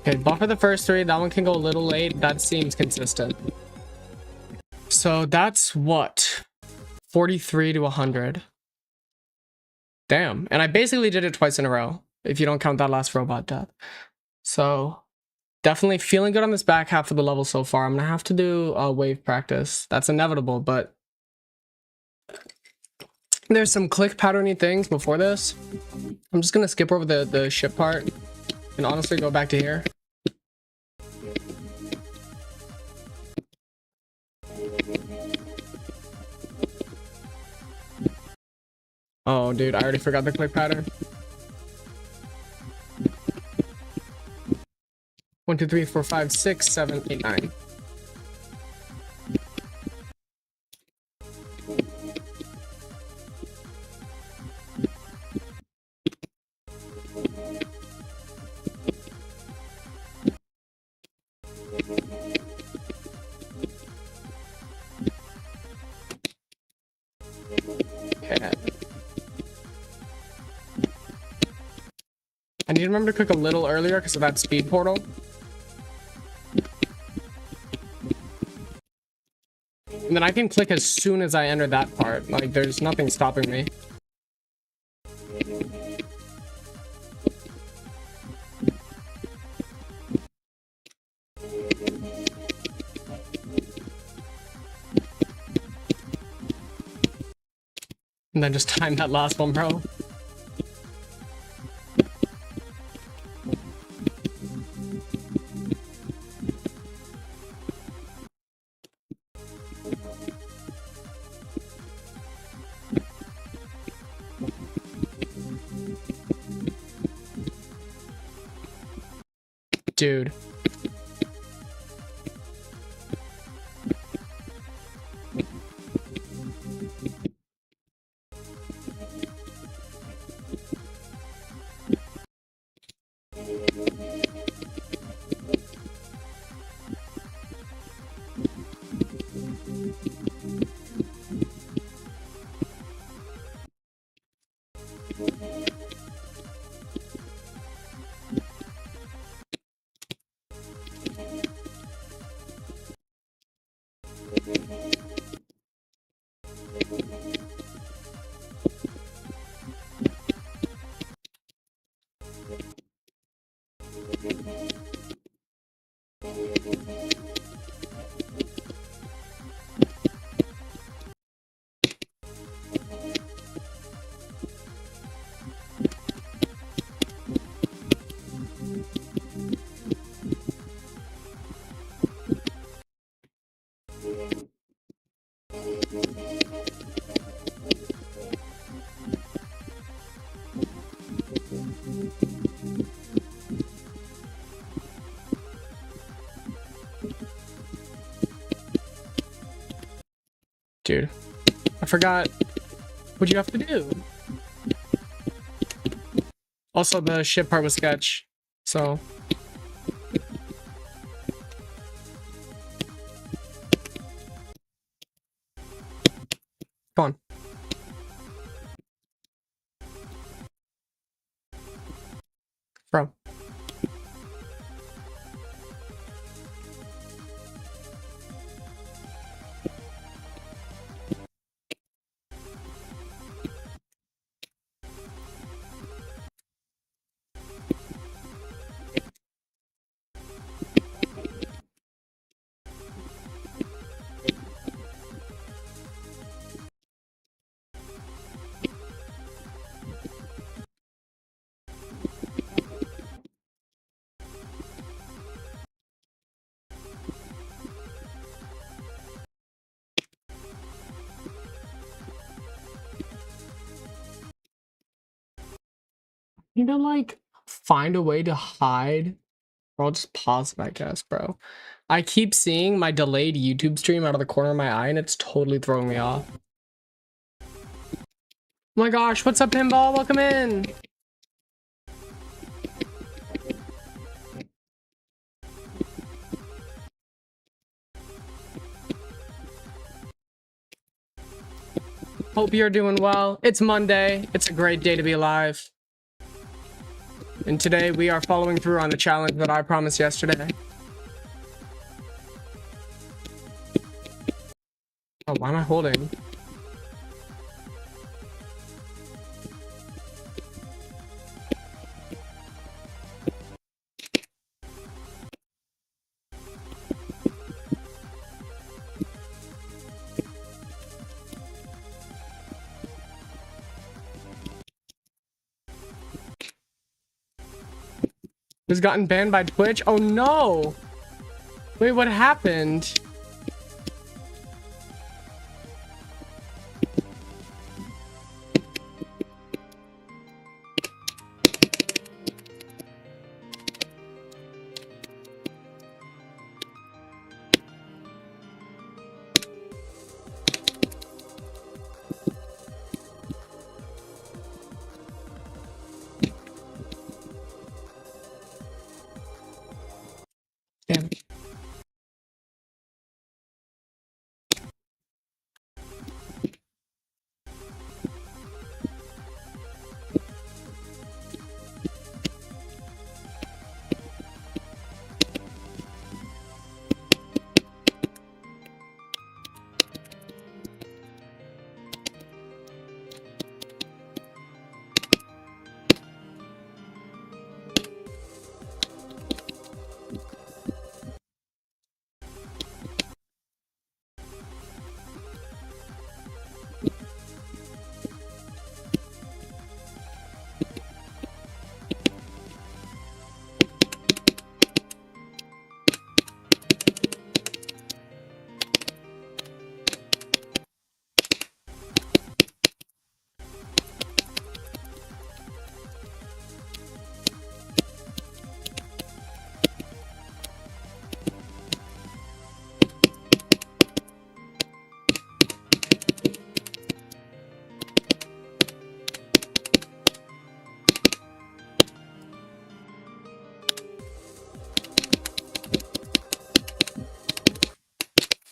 Speaker 1: Okay, buffer the first 3. That one can go a little late. That seems consistent. So that's what? 43 to 100. Damn. And I basically did it twice in a row, if you don't count that last robot death. So definitely feeling good on this back half of the level so far. I'm going to have to do wave practice. That's inevitable, but there's some click patterny things before this. I'm just going to skip over the ship part and honestly go back to here. Oh, dude, I already forgot the click pattern. 1, 2, 3, 4, 5, 6, 7, 8, 9. Okay. I need to remember to click a little earlier because of that speed portal. And then I can click as soon as I enter that part. Like, there's nothing stopping me. And then just time that last one, bro. Dude. Dude, I forgot what you have to do. Also, the ship part was sketch, so. Come on. Bro. You know, like, find a way to hide. Or I'll just pause it, I guess, bro. I keep seeing my delayed YouTube stream out of the corner of my eye, and it's totally throwing me off. Oh my gosh, what's up, Pinball? Welcome in. Hope you're doing well. It's Monday. It's a great day to be alive. and today we are following through on the challenge that I promised yesterday. Oh, why am I holding? Who's gotten banned by Twitch? Oh no! Wait, what happened? Damn.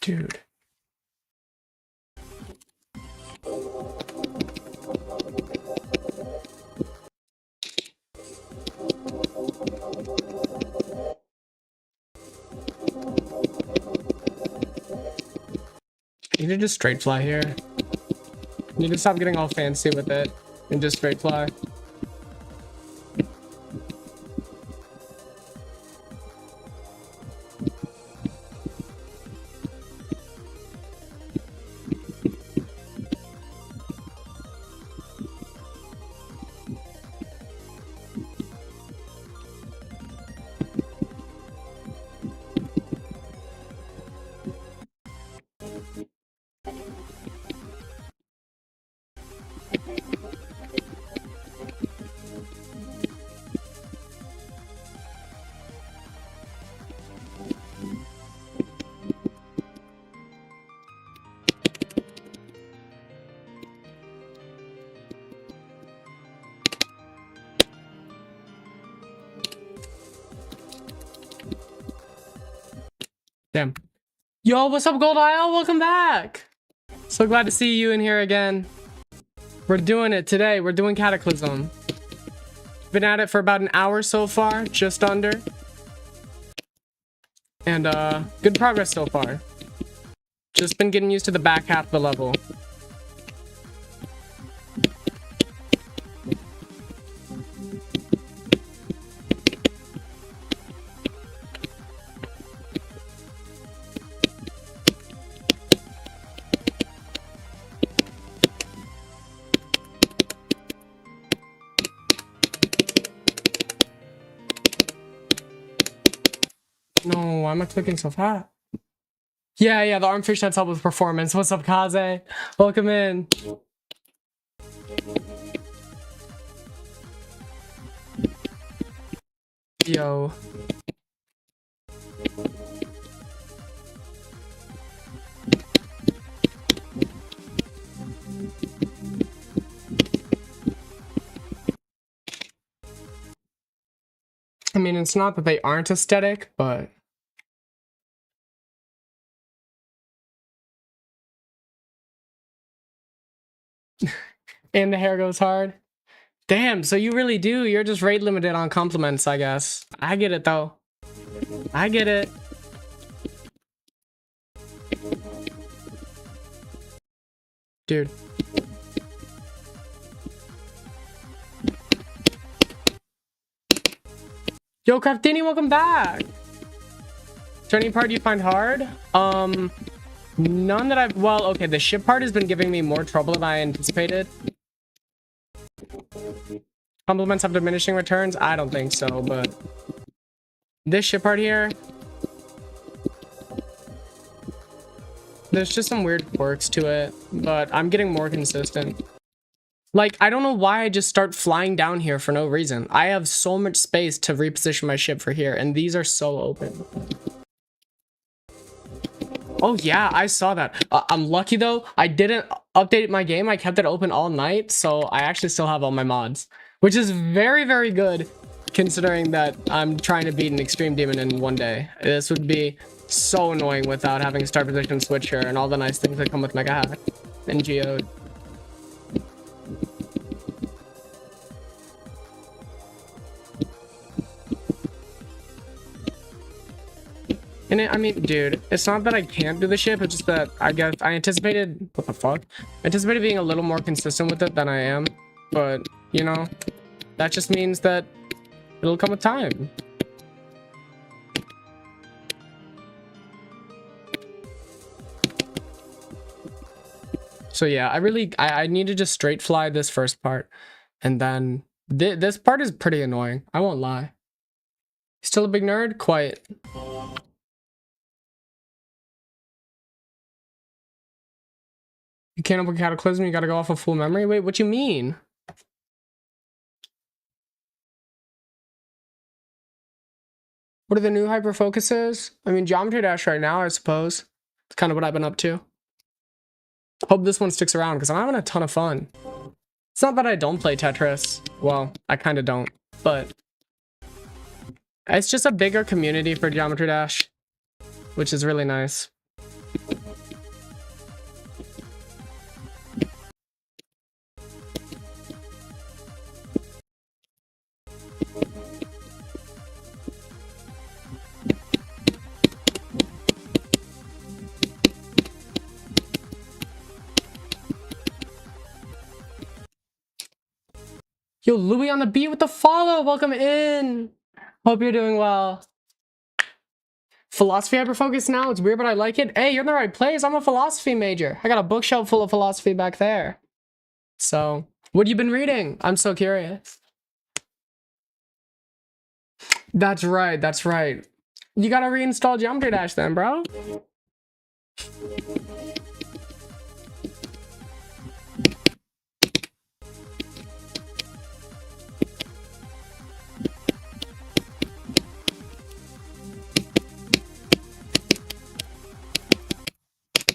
Speaker 1: Dude. You need to just straight fly here. You need to stop getting all fancy with it and just straight fly. Damn. Yo, what's up, Gold Isle? Welcome back. So glad to see you in here again. We're doing it today. We're doing Cataclysm. Been at it for about an hour so far, just under. And good progress so far. Just been getting used to the back half of the level. No, why am I clicking so fast? Yeah, the arm fishnets help with performance. What's up, Kaze? Welcome in. Yo. I mean, it's not that they aren't aesthetic, but... And the hair goes hard. Damn, so you really do. You're just rate limited on compliments, I guess. I get it, though. I get it. Dude. Yo, Craftini, welcome back. Is there any part you find hard? None that I've... Well, okay, the ship part has been giving me more trouble than I anticipated. Compliments have diminishing returns? I don't think so, but... This ship part here... There's just some weird quirks to it, but I'm getting more consistent. Like, I don't know why I just start flying down here for no reason. I have so much space to reposition my ship for here, and these are so open. Oh yeah, I saw that. I'm lucky though. I didn't update my game. I kept it open all night, so I actually still have all my mods, which is very, very good considering that I'm trying to beat an extreme demon in one day. This would be so annoying without having a start position switcher and all the nice things that come with Mega Hack and Geode. And I mean, dude, it's not that I can't do the ship, it's just that I guess I anticipated, what the fuck? I anticipated being a little more consistent with it than I am, but, you know, that just means that it'll come with time. So yeah, I need to just straight fly this first part, and then this part is pretty annoying, I won't lie. Still a big nerd? Quite. You can't open Cataclysm, you gotta go off of full memory? Wait, what you mean? What are the new hyper focuses? I mean, Geometry Dash right now, I suppose. It's kind of what I've been up to. Hope this one sticks around, because I'm having a ton of fun. It's not that I don't play Tetris. Well, I kind of don't, but... It's just a bigger community for Geometry Dash, which is really nice. Yo, Louis on the beat with the follow. Welcome in. Hope you're doing well. Philosophy hyperfocus now. It's weird, but I like it. Hey, you're in the right place. I'm a philosophy major. I got a bookshelf full of philosophy back there. So, what have you been reading? I'm so curious. That's right. That's right. You gotta reinstall Geometry Dash then, bro.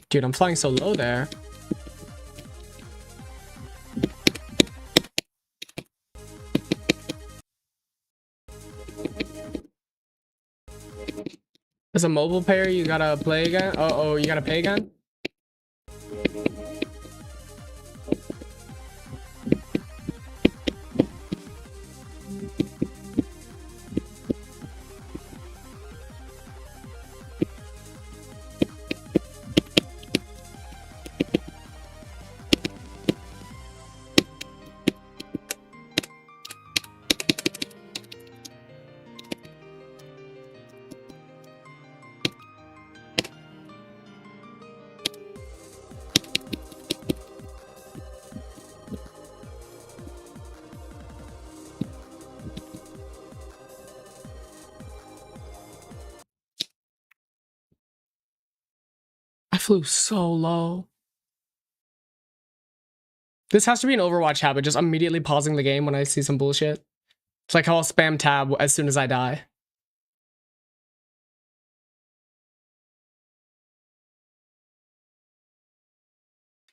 Speaker 1: Dude, I'm flying so low there. As a mobile player, you gotta play again? Oh, you gotta pay again? I flew so low. This has to be an Overwatch habit, just immediately pausing the game when I see some bullshit. It's like how I'll spam tab as soon as I die.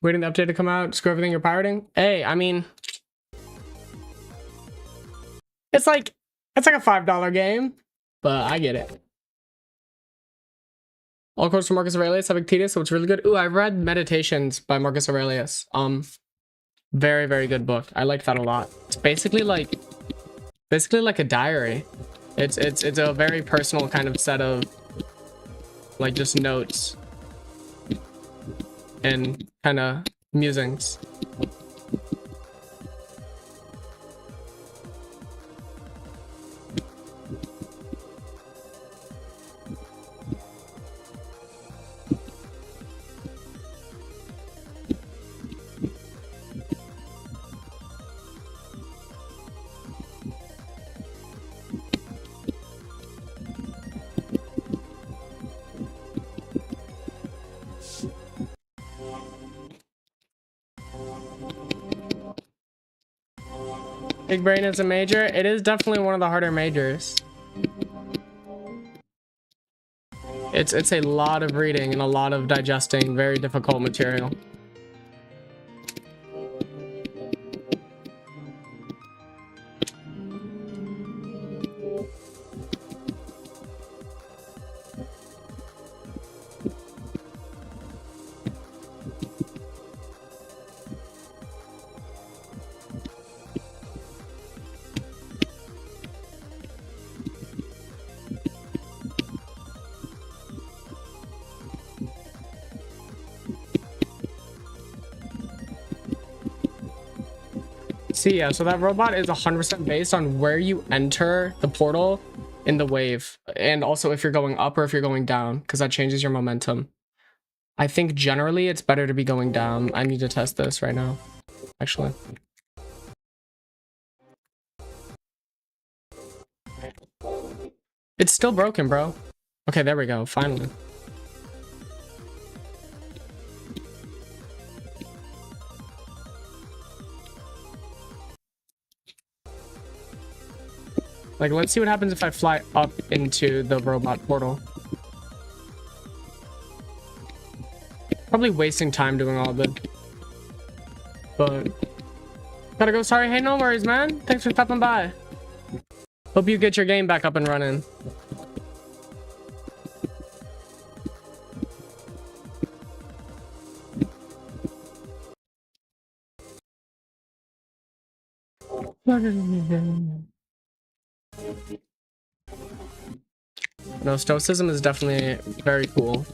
Speaker 1: Waiting the update to come out, screw everything you're pirating? Hey, I mean... It's like a $5 game, but I get it. All quotes from Marcus Aurelius, Epictetus, so it's really good. Ooh, I read Meditations by Marcus Aurelius. Very, very good book. I like that a lot. It's basically like a diary. It's a very personal kind of set of like just notes and kind of musings. Big Brain is a major. It is definitely one of the harder majors. It's a lot of reading and a lot of digesting very difficult material. See, yeah, so that robot is 100% based on where you enter the portal in the wave, and also if you're going up or if you're going down, because that changes your momentum. I think generally it's better to be going down. I need to test this right now, actually. It's still broken, bro. Okay, there we go, finally. Like, let's see what happens if I fly up into the robot portal. Probably wasting time doing all of it. But gotta go. Sorry. Hey, no worries, man. Thanks for stopping by. Hope you get your game back up and running. No, stoicism is definitely very cool.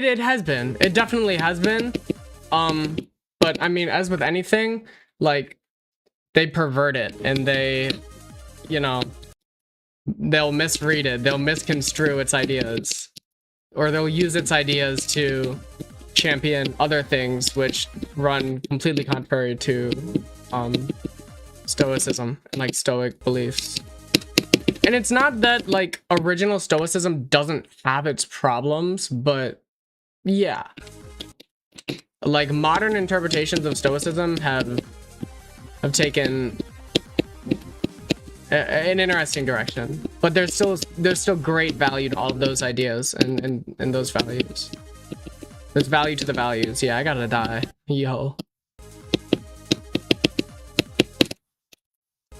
Speaker 1: It has been. It definitely has been. But I mean, as with anything, like, they pervert it and they, you know, they'll misread it, they'll misconstrue its ideas, or they'll use its ideas to champion other things which run completely contrary to stoicism and like stoic beliefs. And it's not that like original stoicism doesn't have its problems, but yeah, like modern interpretations of stoicism have taken an interesting direction, but there's still great value to all of those ideas and those values. There's value to the values. Yeah, I gotta die. Yo.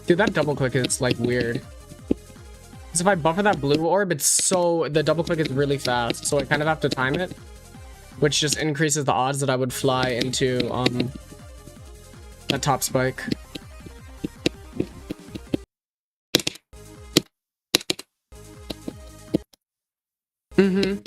Speaker 1: Dude, that double click is like weird. Because if I buffer that blue orb, the double click is really fast, so I kind of have to time it, which just increases the odds that I would fly into that top spike. Mm-hmm.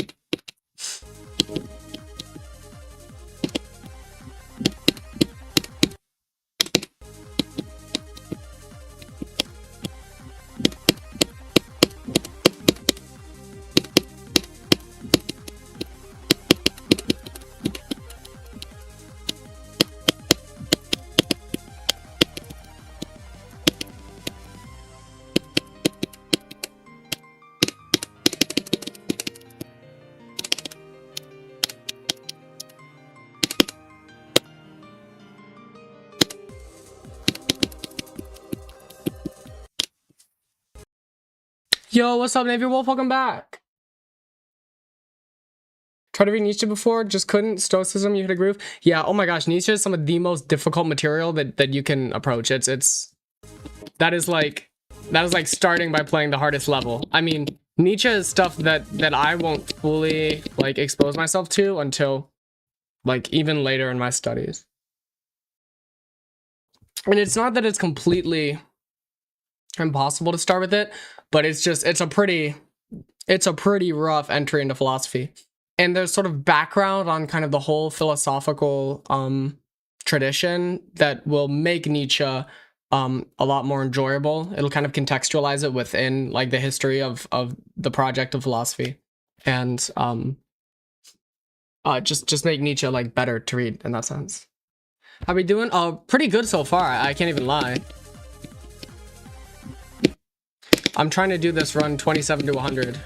Speaker 1: Yo, what's up, Navy Wolf? Welcome back. Tried to read Nietzsche before, just couldn't. Stoicism, you hit a groove. Yeah, oh my gosh, Nietzsche is some of the most difficult material that you can approach. That is like starting by playing the hardest level. I mean, Nietzsche is stuff that I won't fully like expose myself to until like even later in my studies. And it's not that it's completely impossible to start with it, but it's a pretty rough entry into philosophy. And there's sort of background on kind of the whole philosophical tradition that will make Nietzsche a lot more enjoyable. It'll kind of contextualize it within like the history of the project of philosophy, and just make Nietzsche like better to read in that sense. How we doing? Pretty good so far. I can't even lie. I'm trying to do this run 27 to 100.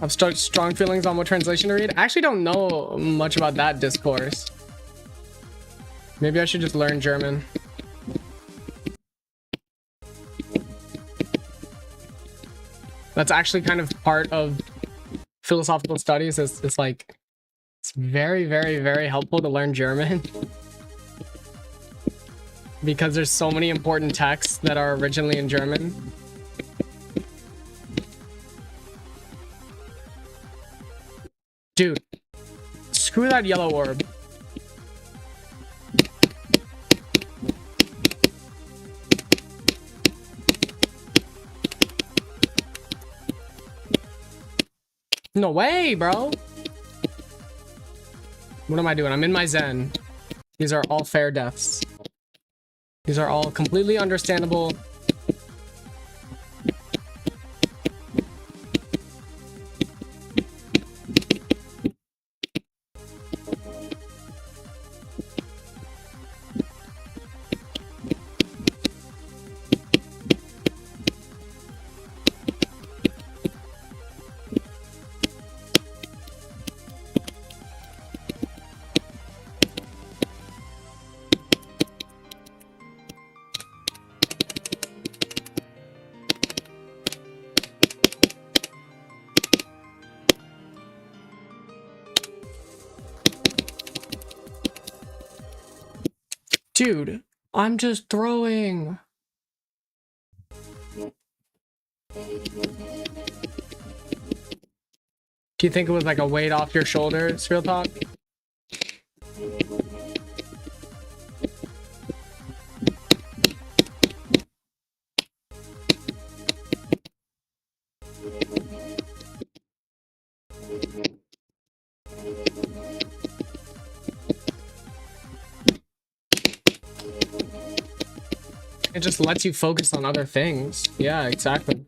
Speaker 1: I've started strong feelings on what translation to read. I actually don't know much about that discourse. Maybe I should just learn German. That's actually kind of part of philosophical studies. It's like, it's very, very, very helpful to learn German. Because there's so many important texts that are originally in German. Dude, screw that yellow orb. No way, bro. What am I doing? I'm in my zen. These are all fair deaths. These are all completely understandable. 'Dude, I'm just throwing. Do you think it was like a weight off your shoulders, real talk? It just lets you focus on other things. Yeah, exactly.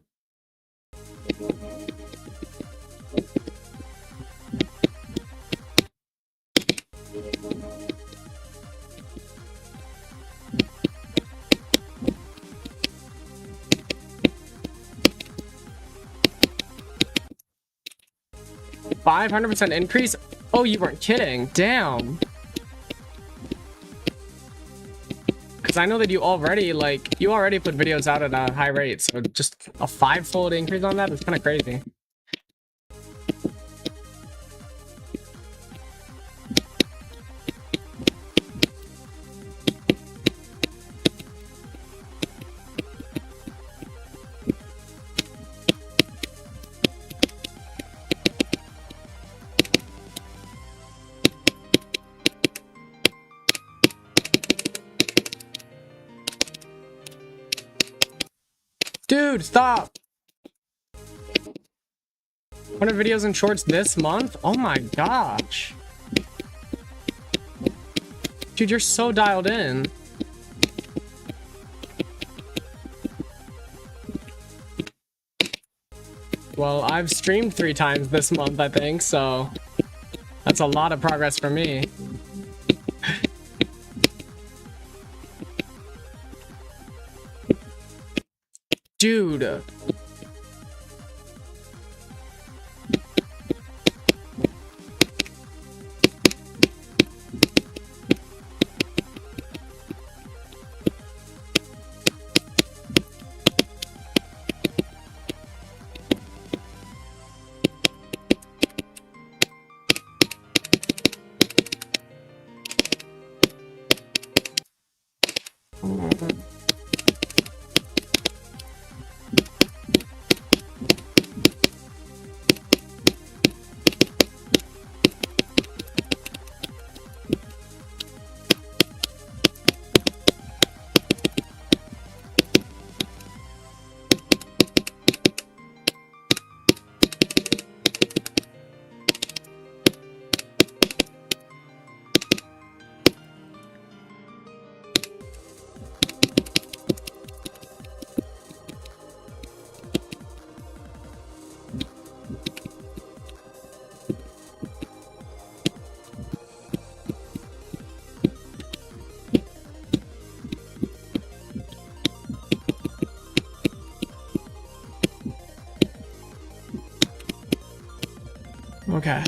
Speaker 1: $500% increase? Oh, you weren't kidding. Damn. Because I know that you already put videos out at a high rate, so just a 5-fold increase on that is kind of crazy. Dude, stop! 100 videos and shorts this month? Oh my gosh. Dude, you're so dialed in. Well, I've streamed 3 times this month, I think, so that's a lot of progress for me. Dude. Okay.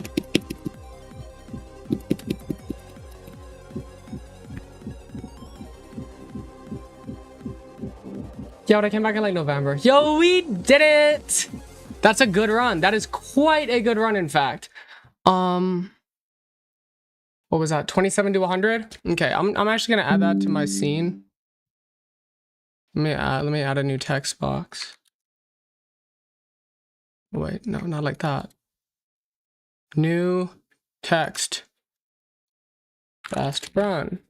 Speaker 1: Yo, I came back in like November. Yo, we did it! That's a good run. That is quite a good run, in fact. What was that? 27 to 100? Okay, I'm actually gonna add that to my scene. Let me add a new text box. Wait, no, not like that. New text. Fast run.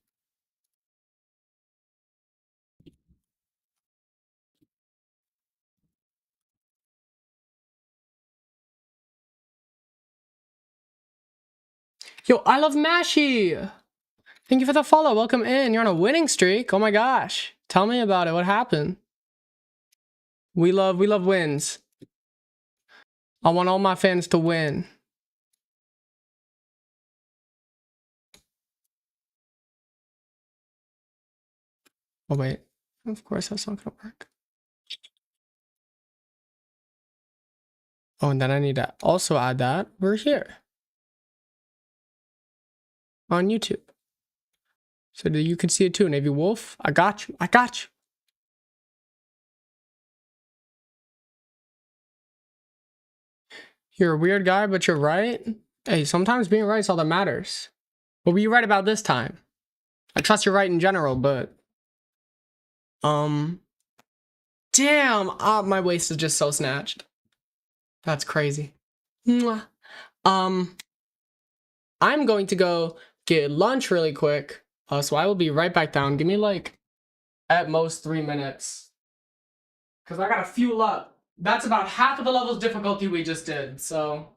Speaker 1: Yo, I love Mashy! Thank you for the follow. Welcome in. You're on a winning streak. Oh my gosh. Tell me about it. What happened? We love wins. I want all my fans to win. Oh wait. Of course that's not gonna work. Oh, and then I need to also add that we're here on YouTube. So that you can see it too. Navy Wolf, I got you. I got you. You're a weird guy, but you're right. Hey, sometimes being right is all that matters. What were you right about this time? I trust you're right in general, but damn, my waist is just so snatched. That's crazy. Mwah. I'm going to go get lunch really quick. So I will be right back down. Give me like at most 3 minutes. Cause I gotta fuel up. That's about half of the level's difficulty we just did, so.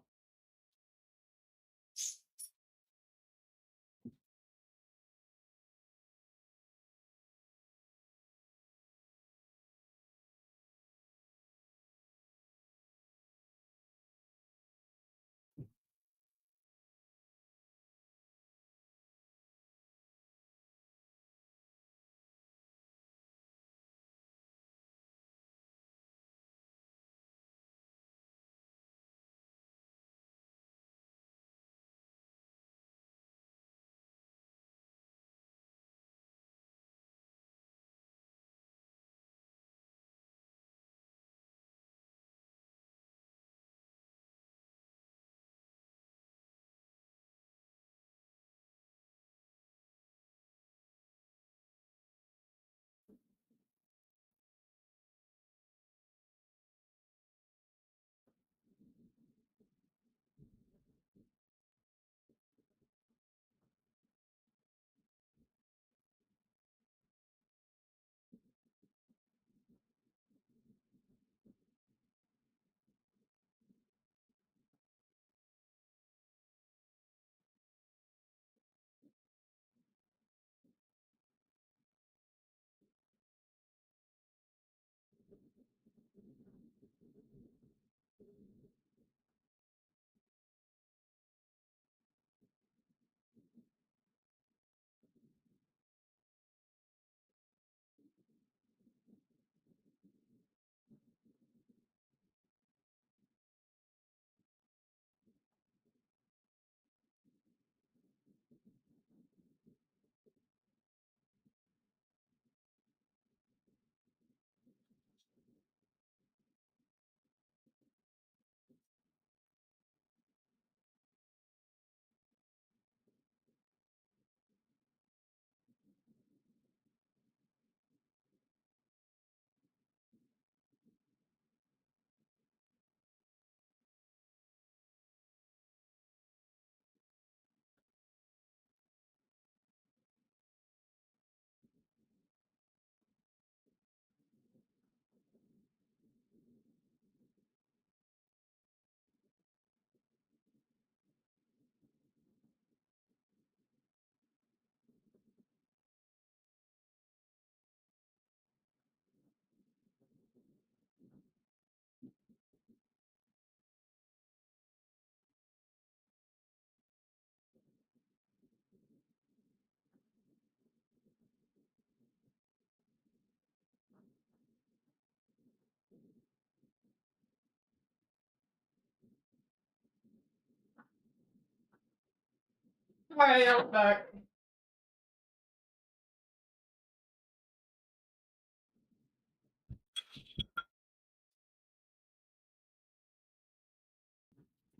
Speaker 1: Alright, I'm back.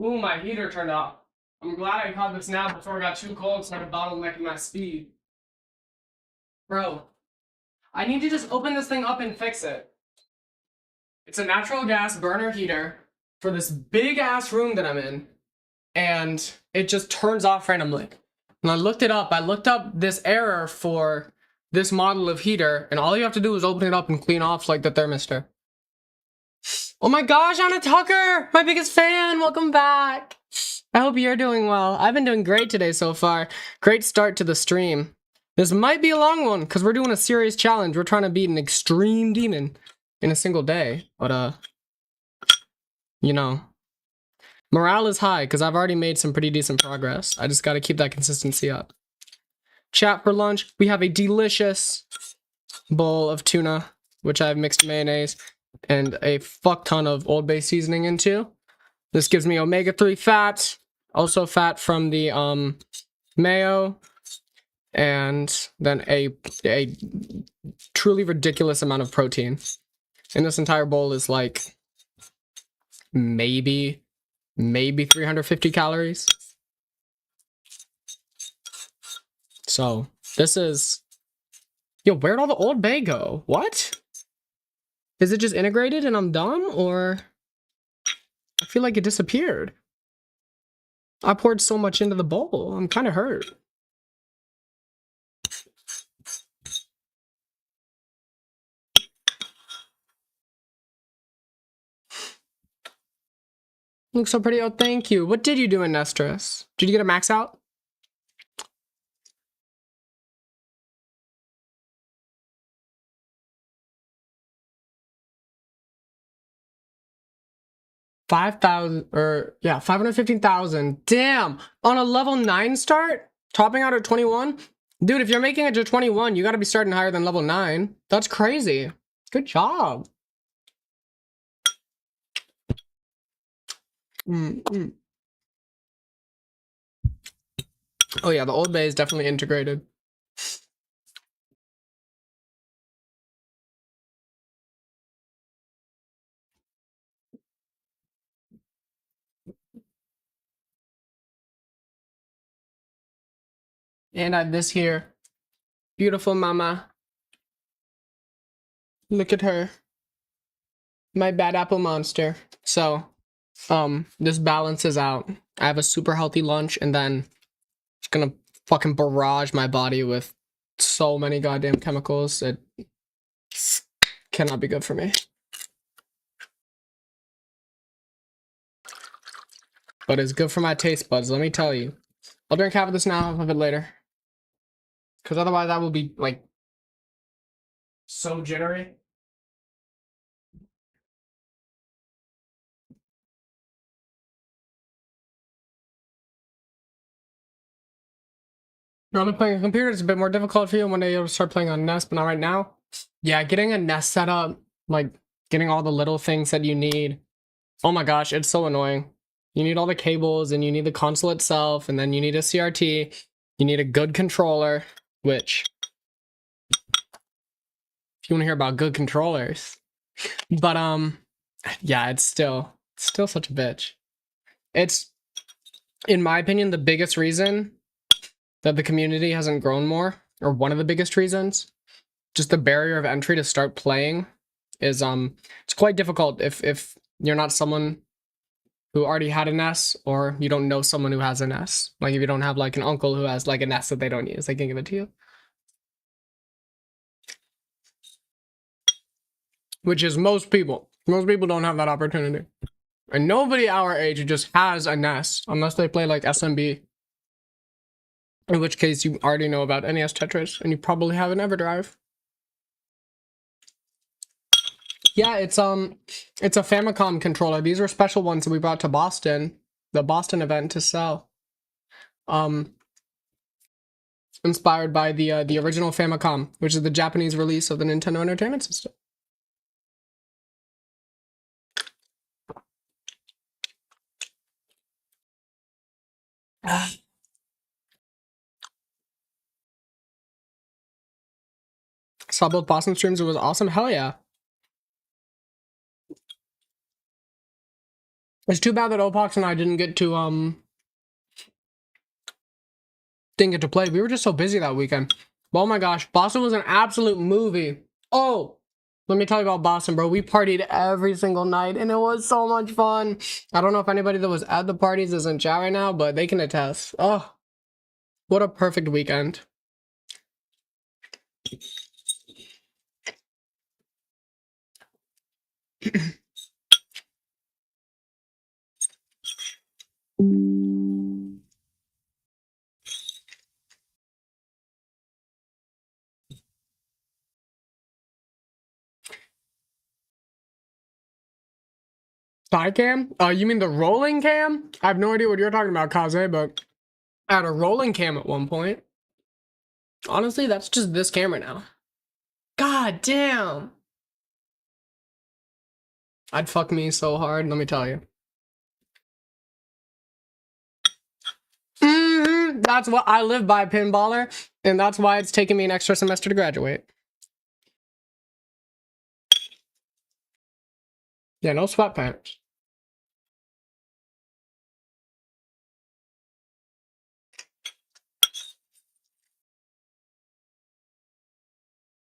Speaker 1: Ooh, my heater turned off. I'm glad I caught this now before it got too cold and started bottlenecking my speed. Bro, I need to just open this thing up and fix it. It's a natural gas burner heater for this big ass room that I'm in, and it just turns off randomly. And I looked it up. I looked up this error for this model of heater, and all you have to do is open it up and clean off like the thermistor. Oh my gosh, Anna Tucker, my biggest fan, welcome back. I hope you're doing well. I've been doing great today so far. Great start to the stream. This might be a long one because we're doing a serious challenge. We're trying to beat an extreme demon in a single day. But, you know, morale is high because I've already made some pretty decent progress. I just got to keep that consistency up. Chat for lunch. We have a delicious bowl of tuna, which I've mixed mayonnaise and a fuck ton of Old Bay seasoning into. This gives me omega-3 fat, also fat from the mayo, and then a truly ridiculous amount of protein. And this entire bowl is like maybe 350 calories. So this is, yo, where'd all the Old Bay go? What? Is it just integrated and I'm dumb, or I feel like it disappeared? I poured so much into the bowl. I'm kind of hurt. Looks so pretty. Oh, thank you. What did you do in Nestris? Did you get a max out? Yeah, 515,000. Damn. On a level 9 start? Topping out at 21? Dude, if you're making it to 21, you gotta be starting higher than level 9. That's crazy. Good job. Oh yeah, the Old Bay is definitely integrated. And I have this here. Beautiful mama. Look at her. My bad apple monster. So, this balances out. I have a super healthy lunch, and then it's gonna fucking barrage my body with so many goddamn chemicals. It cannot be good for me. But it's good for my taste buds, let me tell you. I'll drink half of this now, half of it later. Because otherwise I will be, like, so jittery. Normally playing on a computer is a bit more difficult for you. One day you'll start playing on Nest, but not right now. Yeah, getting a Nest set up, like, getting all the little things that you need. Oh my gosh, it's so annoying. You need all the cables, and you need the console itself, and then you need a CRT. You need a good controller, which, if you want to hear about good controllers. But, yeah, it's still such a bitch. It's, in my opinion, the biggest reason that the community hasn't grown more, or one of the biggest reasons. Just the barrier of entry to start playing is, it's quite difficult if you're not someone who already had an S, or you don't know someone who has an S. Like, if you don't have, like, an uncle who has, like, an S that they don't use, they can give it to you. Which is most people. Most people don't have that opportunity. And nobody our age just has a NES, unless they play, like, SMB. In which case, you already know about NES Tetris, and you probably have an EverDrive. Yeah, it's a Famicom controller. These are special ones that we brought to Boston, the Boston event, to sell. Inspired by the original Famicom, which is the Japanese release of the Nintendo Entertainment System. Saw both Boston streams. It was awesome. Hell yeah. It's too bad that Opox and I didn't get to play. We were just so busy that weekend. But oh my gosh, Boston was an absolute movie. Oh, let me tell you about Boston, bro. We partied every single night, and it was so much fun. I don't know if anybody that was at the parties is in chat right now, but they can attest. Oh, what a perfect weekend. Side cam? You mean the rolling cam? I have no idea what you're talking about, Kaze, but I had a rolling cam at one point. Honestly, that's just this camera now. God damn. I'd fuck me so hard, let me tell you. That's what I live by, pinballer, and that's why it's taken me an extra semester to graduate. Yeah, no sweatpants.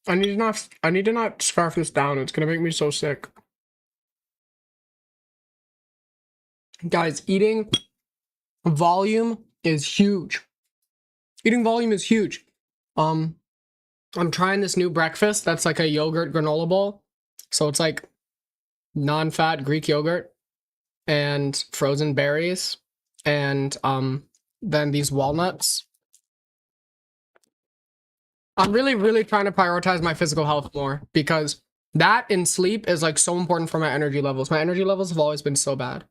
Speaker 1: I need to not scarf this down. It's gonna make me so sick. Guys, eating volume is huge. Eating volume is huge. I'm trying this new breakfast that's like a yogurt granola bowl. So it's like non-fat Greek yogurt and frozen berries and then these walnuts. I'm really trying to prioritize my physical health more because that and sleep is like so important for my energy levels. My energy levels have always been so bad.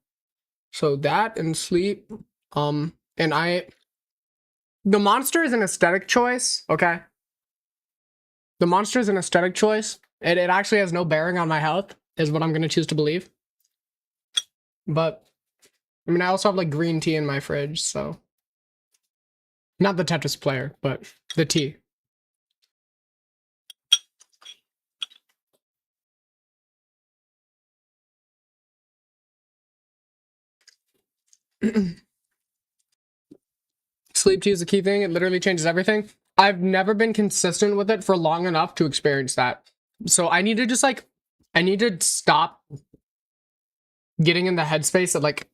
Speaker 1: So that and sleep, and the monster is an aesthetic choice, okay? The monster is an aesthetic choice. It actually has no bearing on my health, is what I'm gonna choose to believe. But, I mean, I also have like green tea in my fridge, so. Not the Tetris player, but the tea. Sleep tea is a key thing. It literally changes everything. I've never been consistent with it for long enough to experience that. So I need to just like, I need to stop getting in the headspace that like,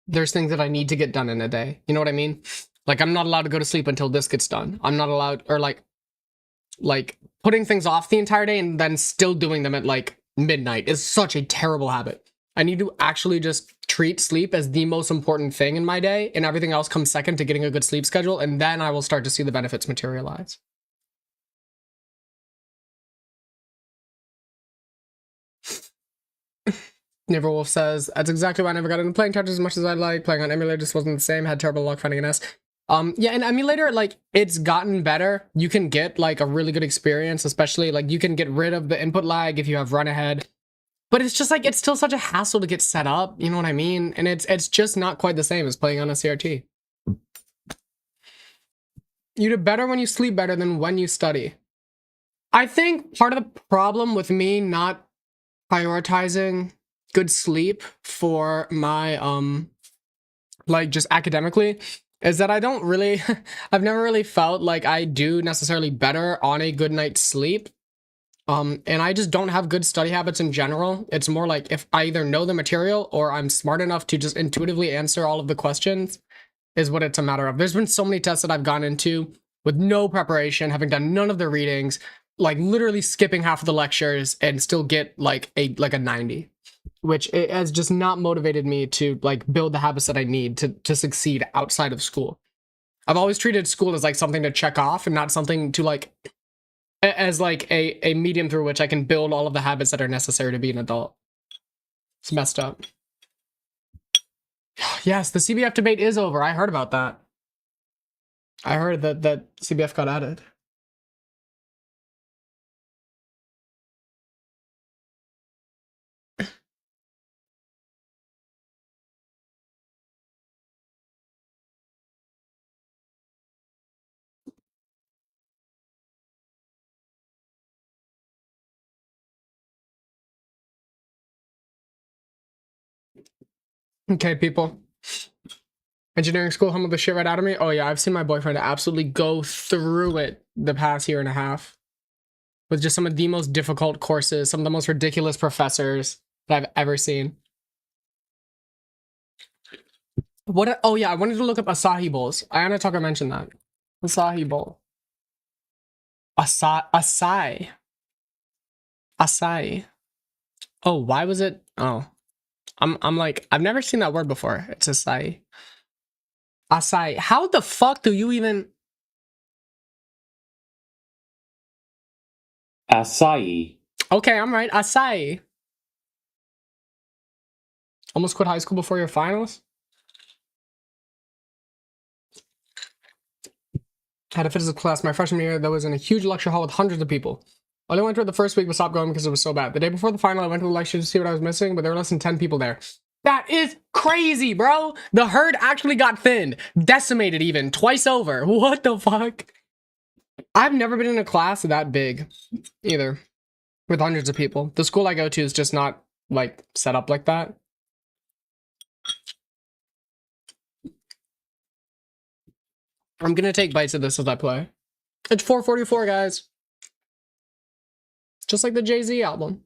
Speaker 1: there's things that I need to get done in a day. You know what I mean? Like I'm not allowed to go to sleep until this gets done. I'm not allowed, or like putting things off the entire day and then still doing them at like midnight is such a terrible habit. I need to actually just treat sleep as the most important thing in my day, and everything else comes second to getting a good sleep schedule, and then I will start to see the benefits materialize. Neverwolf says, that's exactly why I never got into playing Tetris as much as I like. Playing on emulator just wasn't the same. Had terrible luck finding an S. Yeah, in emulator, like, it's gotten better. You can get, like, a really good experience, especially, like, you can get rid of the input lag if you have run ahead. But it's just, like, it's still such a hassle to get set up, you know what I mean? And it's just not quite the same as playing on a CRT. You do better when you sleep better than when you study. I think part of the problem with me not prioritizing good sleep for my, like, just academically, is that I don't really, I've never really felt like I do necessarily better on a good night's sleep. And I just don't have good study habits in general. It's more like if I either know the material or I'm smart enough to just intuitively answer all of the questions is what it's a matter of. There's been so many tests that I've gone into with no preparation, having done none of the readings, like literally skipping half of the lectures and still get like a 90, which it has just not motivated me to like build the habits that I need to succeed outside of school. I've always treated school as like something to check off and not something to like as like a medium through which I can build all of the habits that are necessary to be an adult. It's messed up. Yes, the CBF debate is over. I heard about that. I heard that CBF got added. Okay, people. Engineering school humbled the shit right out of me. Oh yeah, I've seen my boyfriend absolutely go through it the past year and a half with just some of the most difficult courses, some of the most ridiculous professors that I've ever seen. What? Oh yeah, I wanted to look up acai bowls. Ayana Tucker mentioned that. Acai bowl. Acai. Acai. Oh, why was it? Oh, I'm like, I've never seen that word before. It's acai. Acai. How the fuck do you even?
Speaker 2: Acai.
Speaker 1: Okay, I'm right. Acai. Almost quit high school before your finals? Had a physics class my freshman year that was in a huge lecture hall with hundreds of people. I only went to it the first week but stopped going because it was so bad. The day before the final, I went to the lecture to see what I was missing, but there were less than 10 people there. That is crazy, bro. The herd actually got thinned. Decimated even. Twice over. What the fuck? I've never been in a class that big either. With hundreds of people. The school I go to is just not, like, set up like that. I'm gonna take bites of this as I play. It's 4:44, guys. Just like the Jay-Z album.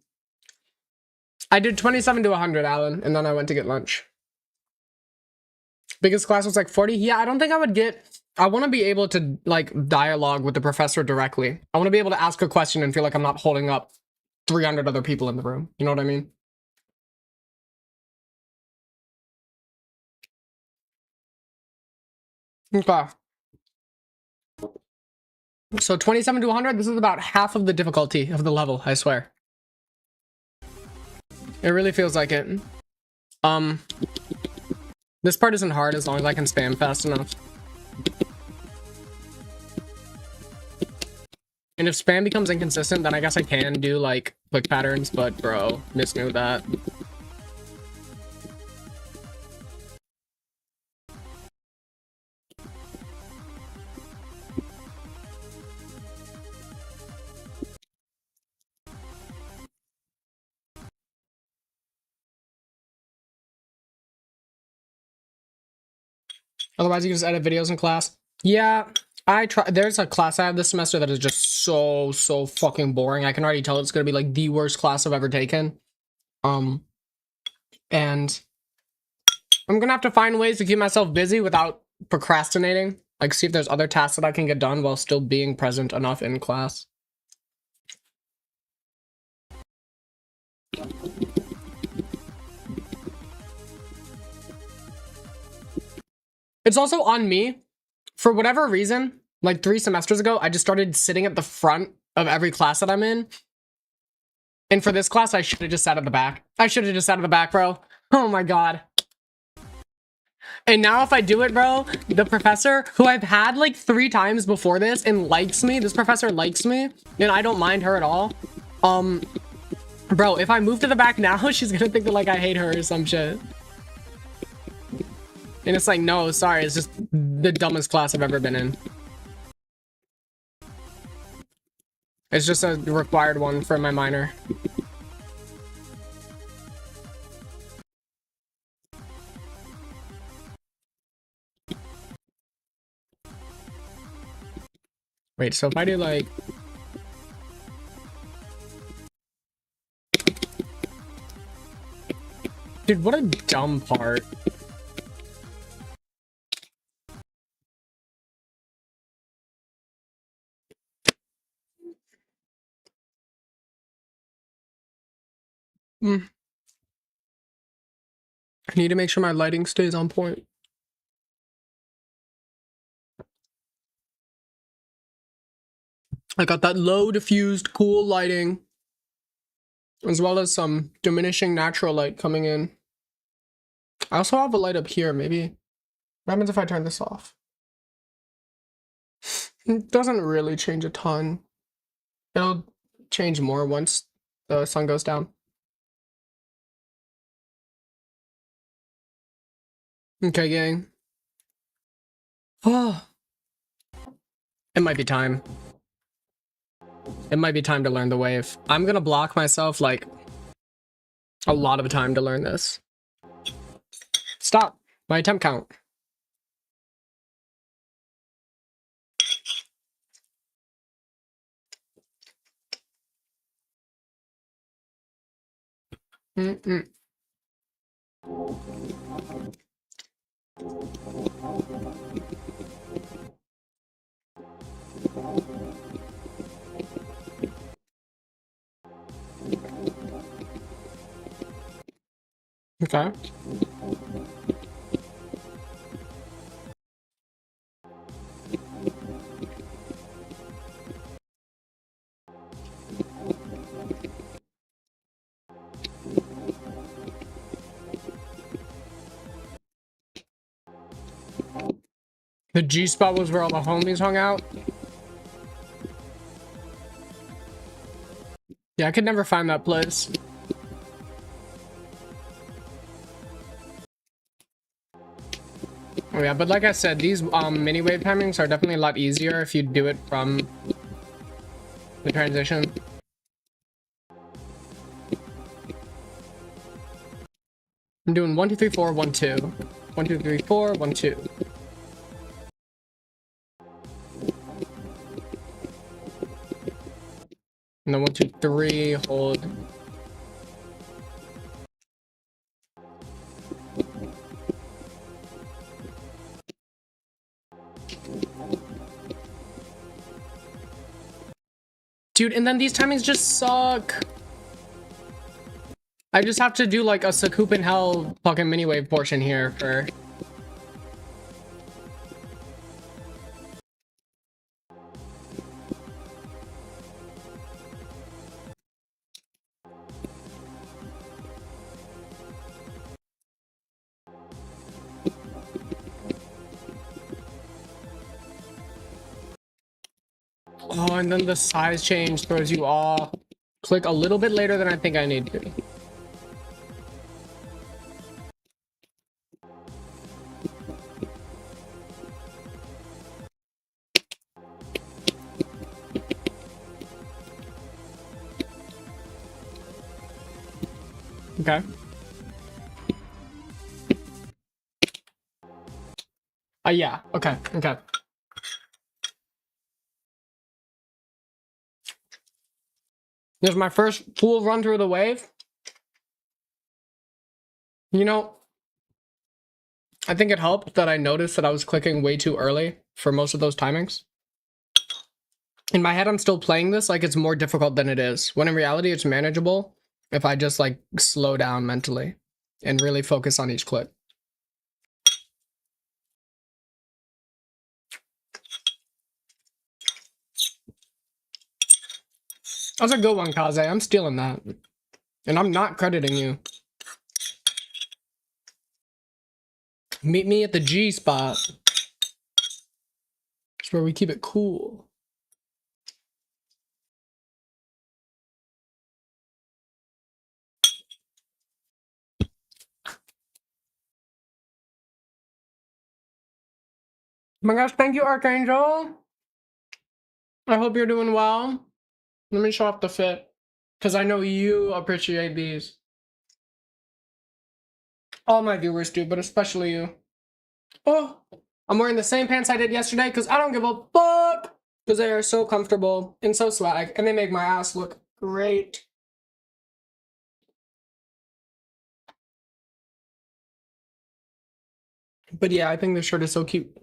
Speaker 1: I did 27 to 100, Alan, and then I went to get lunch. Biggest class was like 40. Yeah, I don't think I would get... I want to be able to, like, dialogue with the professor directly. I want to be able to ask a question and feel like I'm not holding up 300 other people in the room. You know what I mean? Okay. So 27 to 100, this is about half of the difficulty of the level, I swear. It really feels like it. This part isn't hard as long as I can spam fast enough. And if spam becomes inconsistent, then I guess I can do, like, quick patterns, but bro, miss me with that. Otherwise, you can just edit videos in class. Yeah, I try. There's a class I have this semester that is just so fucking boring. I can already tell it's gonna be like the worst class I've ever taken. And I'm gonna have to find ways to keep myself busy without procrastinating. Like, see if there's other tasks that I can get done while still being present enough in class. It's also on me. For whatever reason, like 3 semesters ago, I just started sitting at the front of every class that I'm in. And for this class, I should have just sat at the back. I should have just sat at the back, bro. Oh my god. And now if I do it, bro, the professor, who I've had like 3 times before this and likes me, this professor likes me, and I don't mind her at all. Bro, if I move to the back now, she's gonna think that like I hate her or some shit. And it's like, no, sorry, it's just the dumbest class I've ever been in. It's just a required one for my minor. Wait, so if I do like... Dude, what a dumb part. I need to make sure my lighting stays on point. I got that low diffused cool lighting, as well as some diminishing natural light coming in. I also have a light up here, maybe. What happens if I turn this off? It doesn't really change a ton. It'll change more once the sun goes down. Okay, gang. Oh. It might be time. It might be time to learn the wave. I'm gonna block myself, like, a lot of time to learn this. Stop. My attempt count. Okay. The G spot was where all the homies hung out. Yeah, I could never find that place. Oh yeah, but like I said, these mini wave timings are definitely a lot easier if you do it from the transition. I'm doing 1 2 3 4 1 2. 1 2 3 4 1 2. And then 1 2 3 hold. Dude, and then these timings just suck. I just have to do like a Sakup in Hell fucking mini wave portion here for. Oh, and then the size change throws you off. Click a little bit later than I think I need to. Okay. Yeah, okay, okay. This is my first full run through the wave. You know, I think it helped that I noticed that I was clicking way too early for most of those timings. In my head, I'm still playing this like it's more difficult than it is, when in reality, it's manageable if I just like slow down mentally and really focus on each click. That's a good one, Kaze. I'm stealing that. And I'm not crediting you. Meet me at the G spot. It's where we keep it cool. Oh my gosh, thank you, Archangel. I hope you're doing well. Let me show off the fit, because I know you appreciate these. All my viewers do, but especially you. Oh, I'm wearing the same pants I did yesterday because I don't give a fuck, because they are so comfortable and so swag, and they make my ass look great. But yeah, I think this shirt is so cute.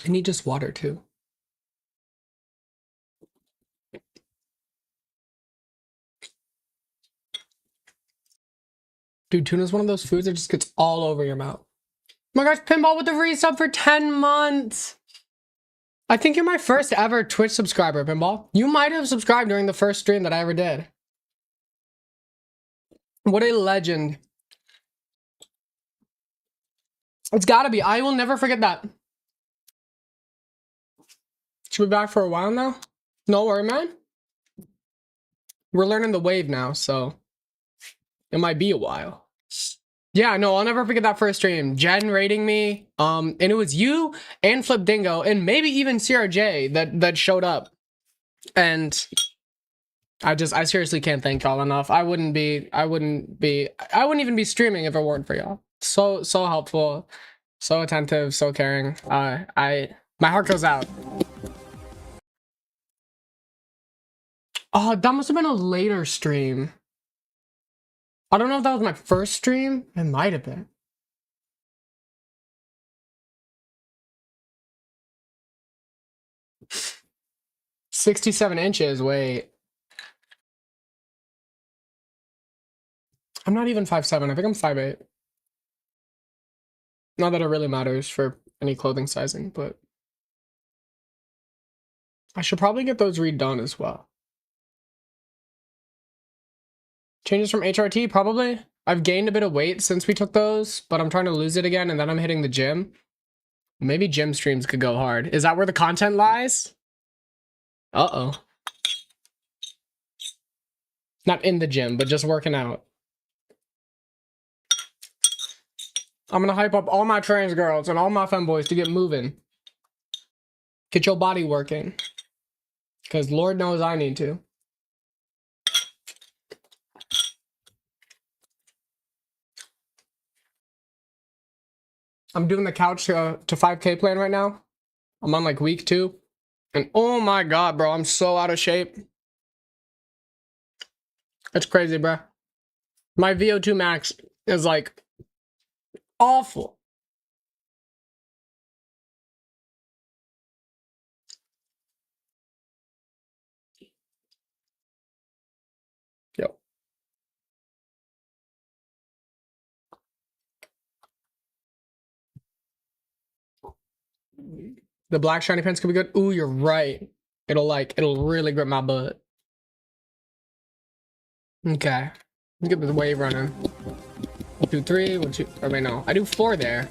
Speaker 1: I need just water too. Dude, tuna's one of those foods that just gets all over your mouth. Oh my gosh, Pinball with the resub for 10 months. I think you're my first ever Twitch subscriber, Pinball. You might have subscribed during the first stream that I ever did. What a legend. It's gotta be. I will never forget that. Should be back for a while now? No worry, man. We're learning the wave now, so it might be a while. Yeah, no, I'll never forget that first stream. Jen rating me, and it was you and Flip Dingo and maybe even CRJ that showed up. And I seriously can't thank y'all enough. I wouldn't even be streaming if it weren't for y'all. So helpful, so attentive, so caring. My heart goes out. Oh, that must have been a later stream. I don't know if that was my first stream. It might have been. $67 inches, wait. I'm not even 5'7", I think I'm 5'8". Not that it really matters for any clothing sizing, but I should probably get those redone as well. Changes from HRT, probably. I've gained a bit of weight since we took those, but I'm trying to lose it again, and then I'm hitting the gym. Maybe gym streams could go hard. Is that where the content lies? Uh-oh. Not in the gym, but just working out. I'm gonna hype up all my trans girls and all my femboys to get moving. Get your body working. Because Lord knows I need to. I'm doing the couch to 5K plan right now. I'm on like week 2. And oh my god, bro, I'm so out of shape. It's crazy, bro. My VO2 max is like awful. Yo. The black shiny pants could be good. Ooh, you're right. It'll really grip my butt. Okay. Let's get the wave running. 1, 2, 3, 1, 2. Or wait, no. I do 4 there.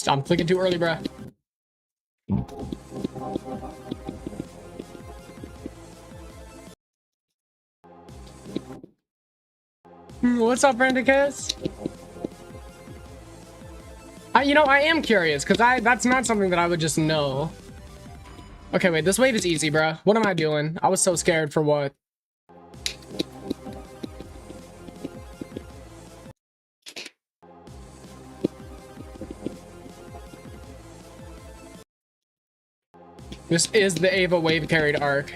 Speaker 1: I'm clicking too early, bruh. What's up, Brandicus? You know, I am curious, because that's not something that I would just know. Okay, wait, this wave is easy, bruh. What am I doing? I was so scared for what? This is the Ava wave carried arc.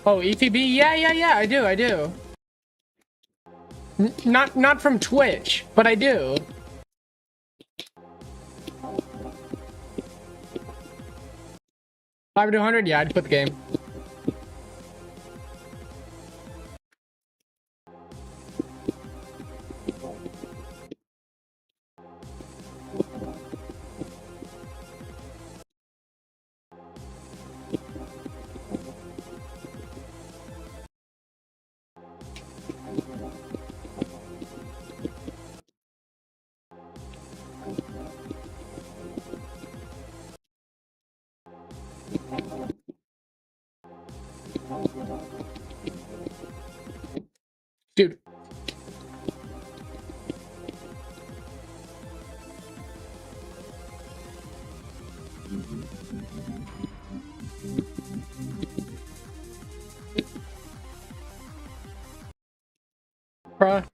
Speaker 1: Oh, EFB? Yeah, I do. Not from Twitch, but I do. $5 to 100? Yeah, I'd quit the game. Dude. Bruh.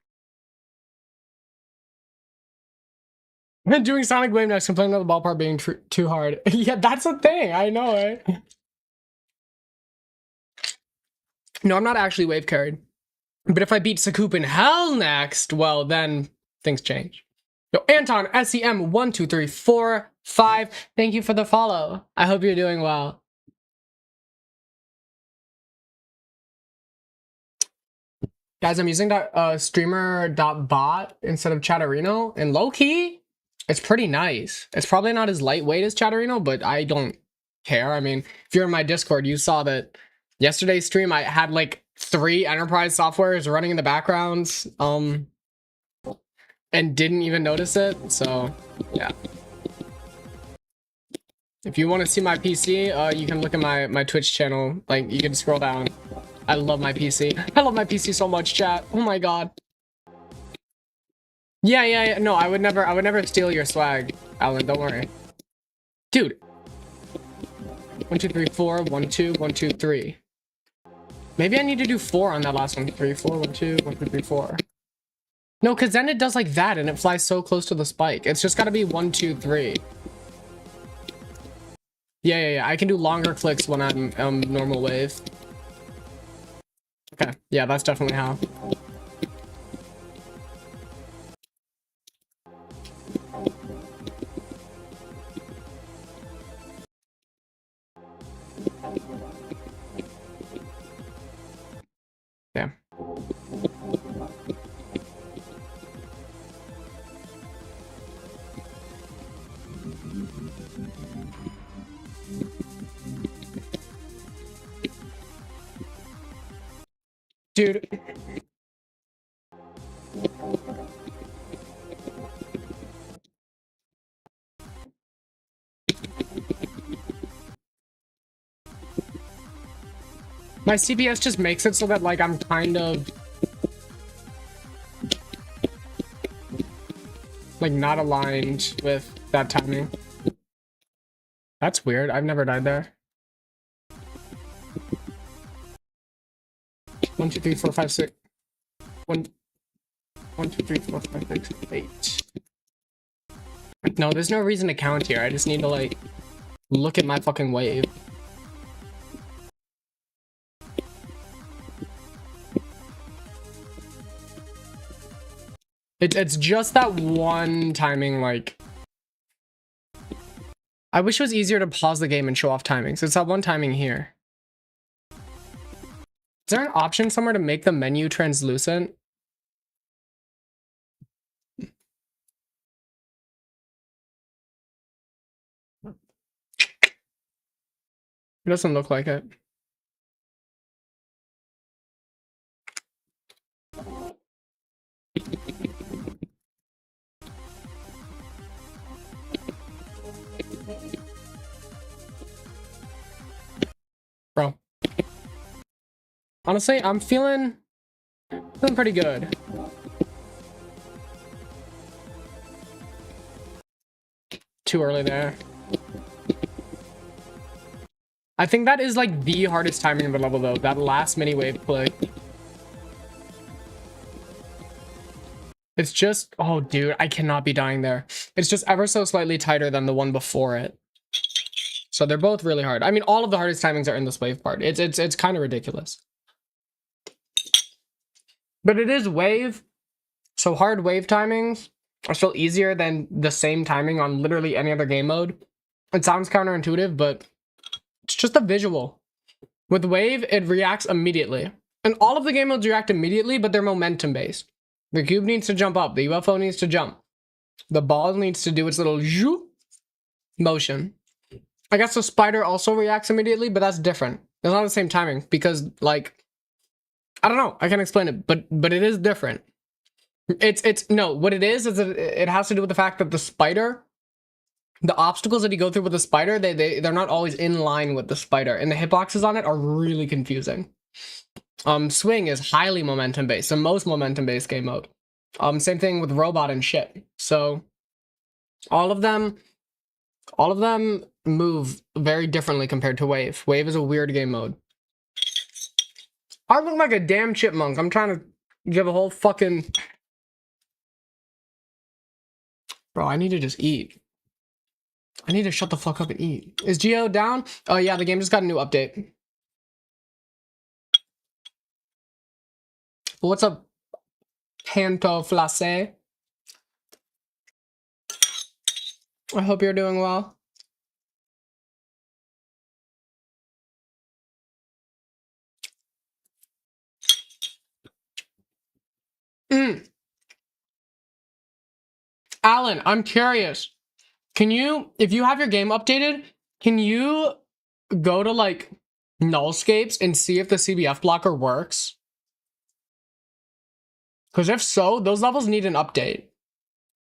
Speaker 1: I'm doing Sonic Wave next, complaining about the ball part being too hard. Yeah, that's a thing. I know it. No, I'm not actually wave carried. But if I beat Sakup in hell next, well, then things change. Yo, Anton, SEM12345, thank you for the follow. I hope you're doing well. Guys, I'm using that streamer.bot instead of Chatterino, and low-key, it's pretty nice. It's probably not as lightweight as Chatterino, but I don't care. I mean, if you're in my Discord, you saw that yesterday's stream, I had like 3 enterprise softwares running in the background. and didn't even notice it, so yeah. If you want to see my PC, you can look at my Twitch channel. Like, you can scroll down. I love my PC. I love my PC so much, chat. Oh my god. Yeah. No, I would never steal your swag, Alan. Don't worry. Dude. 1, 2, 3, 4. 1, 2, 1, 2, 3. Maybe I need to do 4 on that last one. 3, 4, 1, 2, 1, 2, 3, 4. No, because then it does like that and it flies so close to the spike. It's just got to be 1, 2, 3. Yeah. I can do longer clicks when I'm normal wave. Okay. Yeah, that's definitely how. Yeah. Dude. My CPS just makes it so that, like, I'm kind of... like, not aligned with that timing. That's weird. I've never died there. 1, 2, 3, 4, 5, 6. 1, 2, 3, 4, 5, 6, 8. No, there's no reason to count here. I just need to, like, look at my fucking wave. It's just that one timing, like... I wish it was easier to pause the game and show off timings. It's that one timing here. Is there an option somewhere to make the menu translucent? It doesn't look like it. Bro. Honestly, I'm feeling pretty good. Too early there. I think that is like the hardest timing in the level though. That last mini wave click. It's just, oh dude, I cannot be dying there. It's just ever so slightly tighter than the one before it. So they're both really hard. I mean, all of the hardest timings are in this wave part. It's kind of ridiculous. But it is wave. So hard wave timings are still easier than the same timing on literally any other game mode. It sounds counterintuitive, but it's just a visual. With wave, it reacts immediately. And all of the game modes react immediately, but they're momentum based. The cube needs to jump up. The UFO needs to jump. The ball needs to do its little zhoo motion. I guess the spider also reacts immediately, but that's different. It's not the same timing because, like, I don't know. I can't explain it, but it is different. No, what it is it has to do with the fact that the spider, the obstacles that you go through with the spider, they're not always in line with the spider, and the hitboxes on it are really confusing. Swing is highly momentum based, the most momentum based game mode. Same thing with robot and shit. So all of them move very differently compared to wave. Wave is a weird game mode. I look like a damn chipmunk. I'm trying to give a whole fucking... Bro, I need to just eat. I need to shut the fuck up and eat. Is Geo down? Oh yeah, the game just got a new update. What's up, Panto Flasse? I hope you're doing well. Alan, I'm curious. Can you, if you have your game updated, can you go to like nullscapes and see if the CBF blocker works? Because if so, those levels need an update.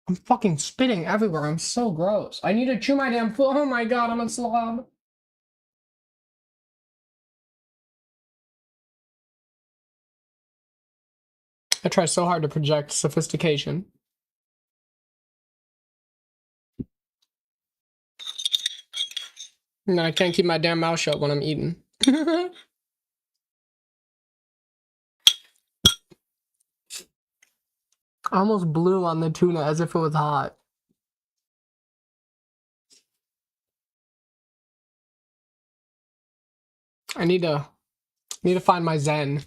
Speaker 1: I'm fucking spitting everywhere. I'm so gross. I need to chew my damn food. Oh my god, I'm a slob. I try so hard to project sophistication. And I can't keep my damn mouth shut when I'm eating. I almost blew on the tuna as if it was hot. I need to find my zen.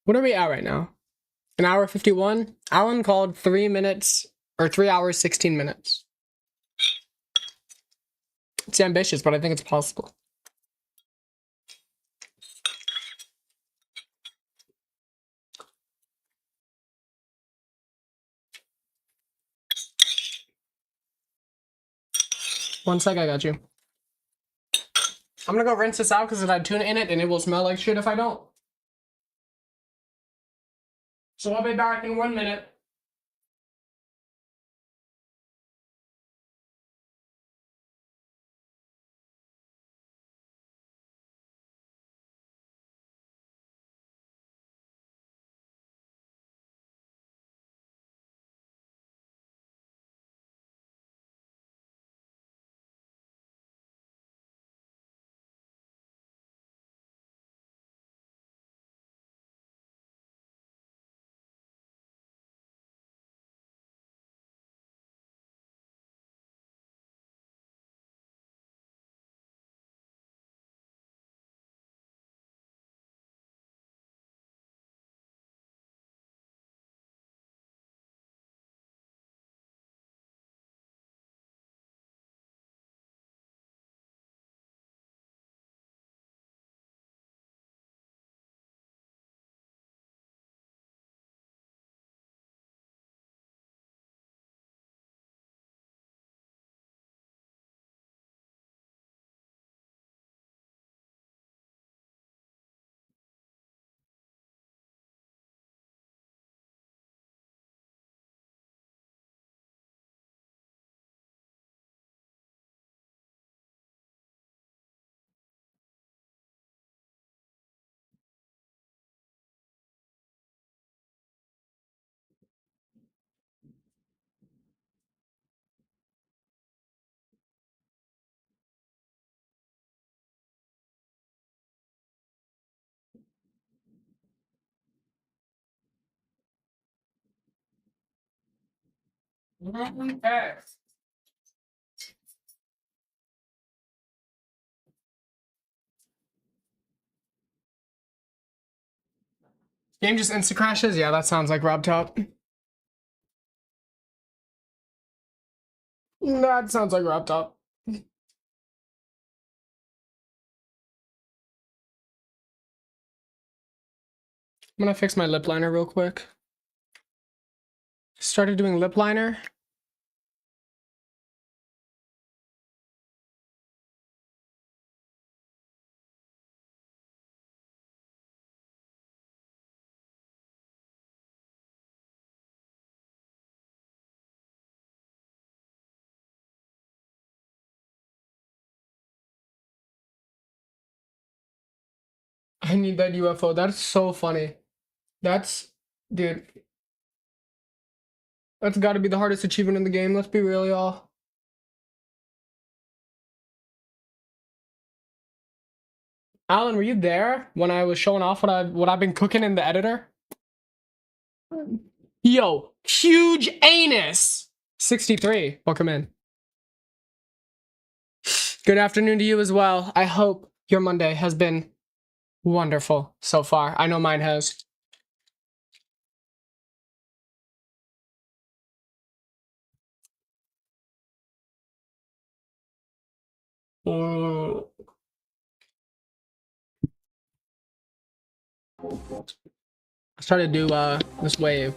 Speaker 1: What are we at right now? An hour 51? Alan called 3 minutes, or 3 hours, 16 minutes. It's ambitious, but I think it's possible. One sec, I got you. I'm gonna go rinse this out because it had tuna in it and it will smell like shit if I don't. So I'll be back in 1 minute. Okay. Game just insta crashes? Yeah, that sounds like Rob Top. That sounds like Rob Top. I'm gonna fix my lip liner real quick. Started doing lip liner. I need that UFO. That's so funny. That's, dude, that's gotta be the hardest achievement in the game. Let's be real, y'all. Alan, were you there when I was showing off what I've been cooking in the editor? Yo, huge anus! 63, welcome in. Good afternoon to you as well. I hope your Monday has been wonderful so far. I know mine has. I started to do this wave.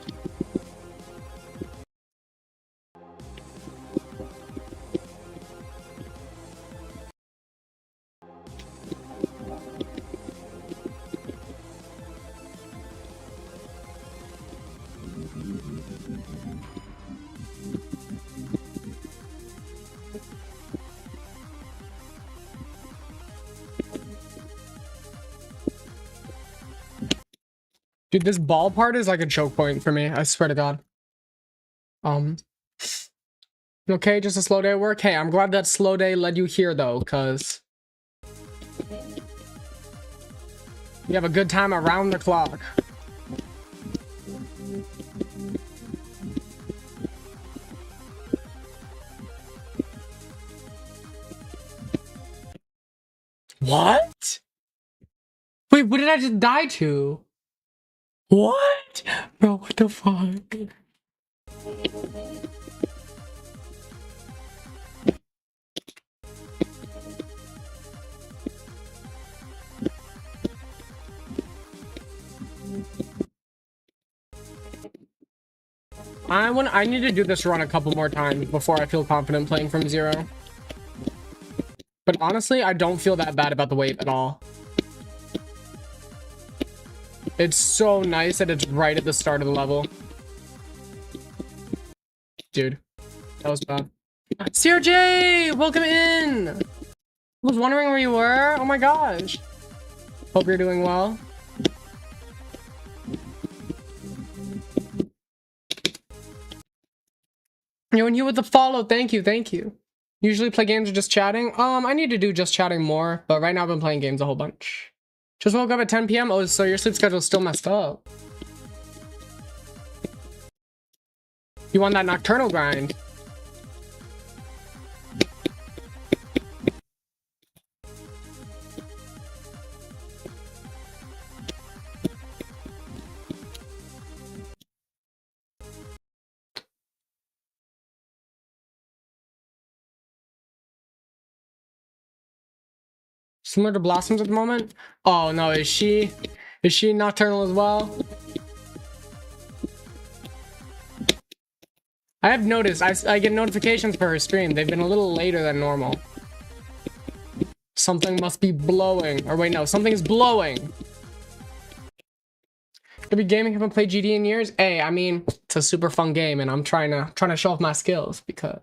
Speaker 1: Dude, this ball part is like a choke point for me. I swear to God. Okay, just a slow day at work. Hey, I'm glad that slow day led you here though, cause you have a good time around the clock. What? Wait, what did I just die to? What? Bro, what the fuck? I need to do this run a couple more times before I feel confident playing from zero. But honestly, I don't feel that bad about the wave at all. It's so nice that it's right at the start of the level. Dude, that was bad. CRJ, welcome in. I was wondering where you were. Oh my gosh. Hope you're doing well. Yo, and you with the follow. Thank you, thank you. Usually play games or just chatting. I need to do just chatting more, but right now I've been playing games a whole bunch. Just woke up at 10 p.m. Oh, so your sleep schedule is still messed up. You want that nocturnal grind? Similar to Blossoms at the moment? Oh no, is she nocturnal as well? I have noticed, I get notifications for her stream. They've been a little later than normal. Something must be blowing. Or wait, no, something's blowing. Could be gaming, haven't played GD in years. Hey, I mean, it's a super fun game and I'm trying to show off my skills because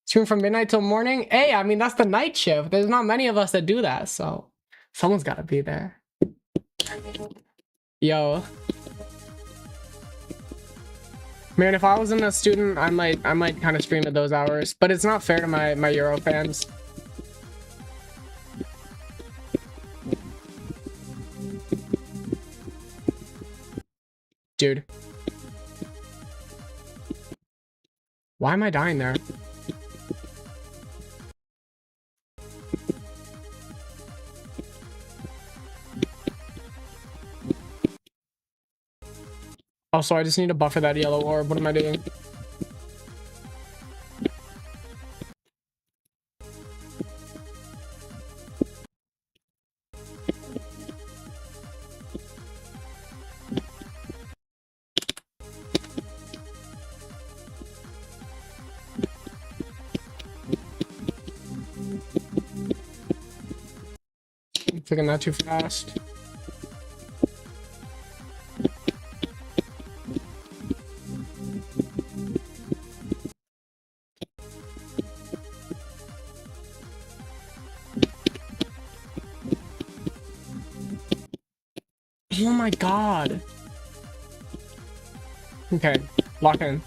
Speaker 1: stream from midnight till morning. Hey, I mean, that's the night shift. There's not many of us that do that, so someone's gotta be there. Yo. Man, if I wasn't a student, I might kind of stream at those hours, but it's not fair to my Euro fans. Dude. Why am I dying there? Also, I just need to buffer that yellow orb. What am I doing? I'm thinking that too fast. Oh my god. Okay, lock in.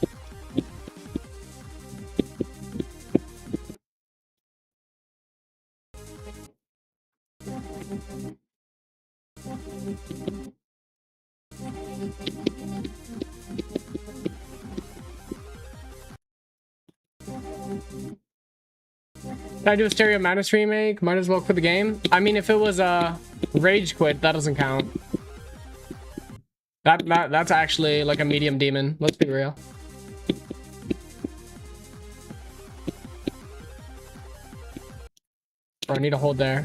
Speaker 1: Did I do a Stereo Madness remake? Might as well quit the game. I mean, if it was a rage quit, that doesn't count. That's actually like a medium demon. Let's be real. Or I need to hold there.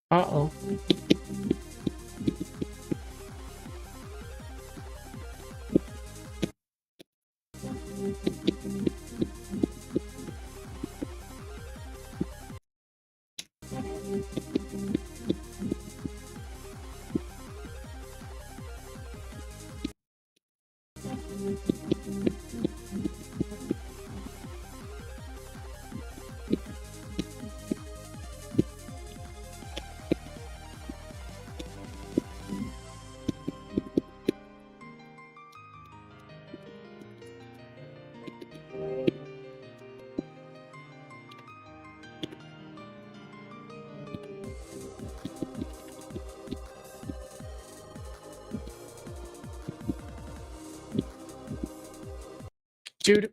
Speaker 1: Uh-oh. Dude.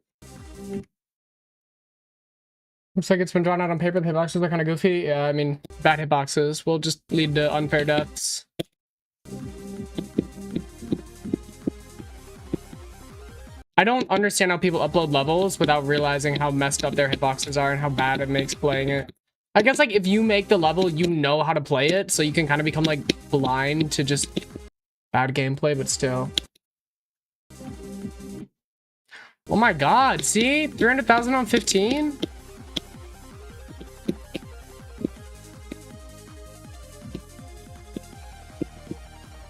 Speaker 1: Looks like it's been drawn out on paper. The hitboxes are kind of goofy. Yeah, I mean, bad hitboxes will just lead to unfair deaths. I don't understand how people upload levels without realizing how messed up their hitboxes are and how bad it makes playing it. I guess, like, if you make the level, you know how to play it, so you can kind of become, like, blind to just bad gameplay, but still. Oh my god, see? 300,000 on 15?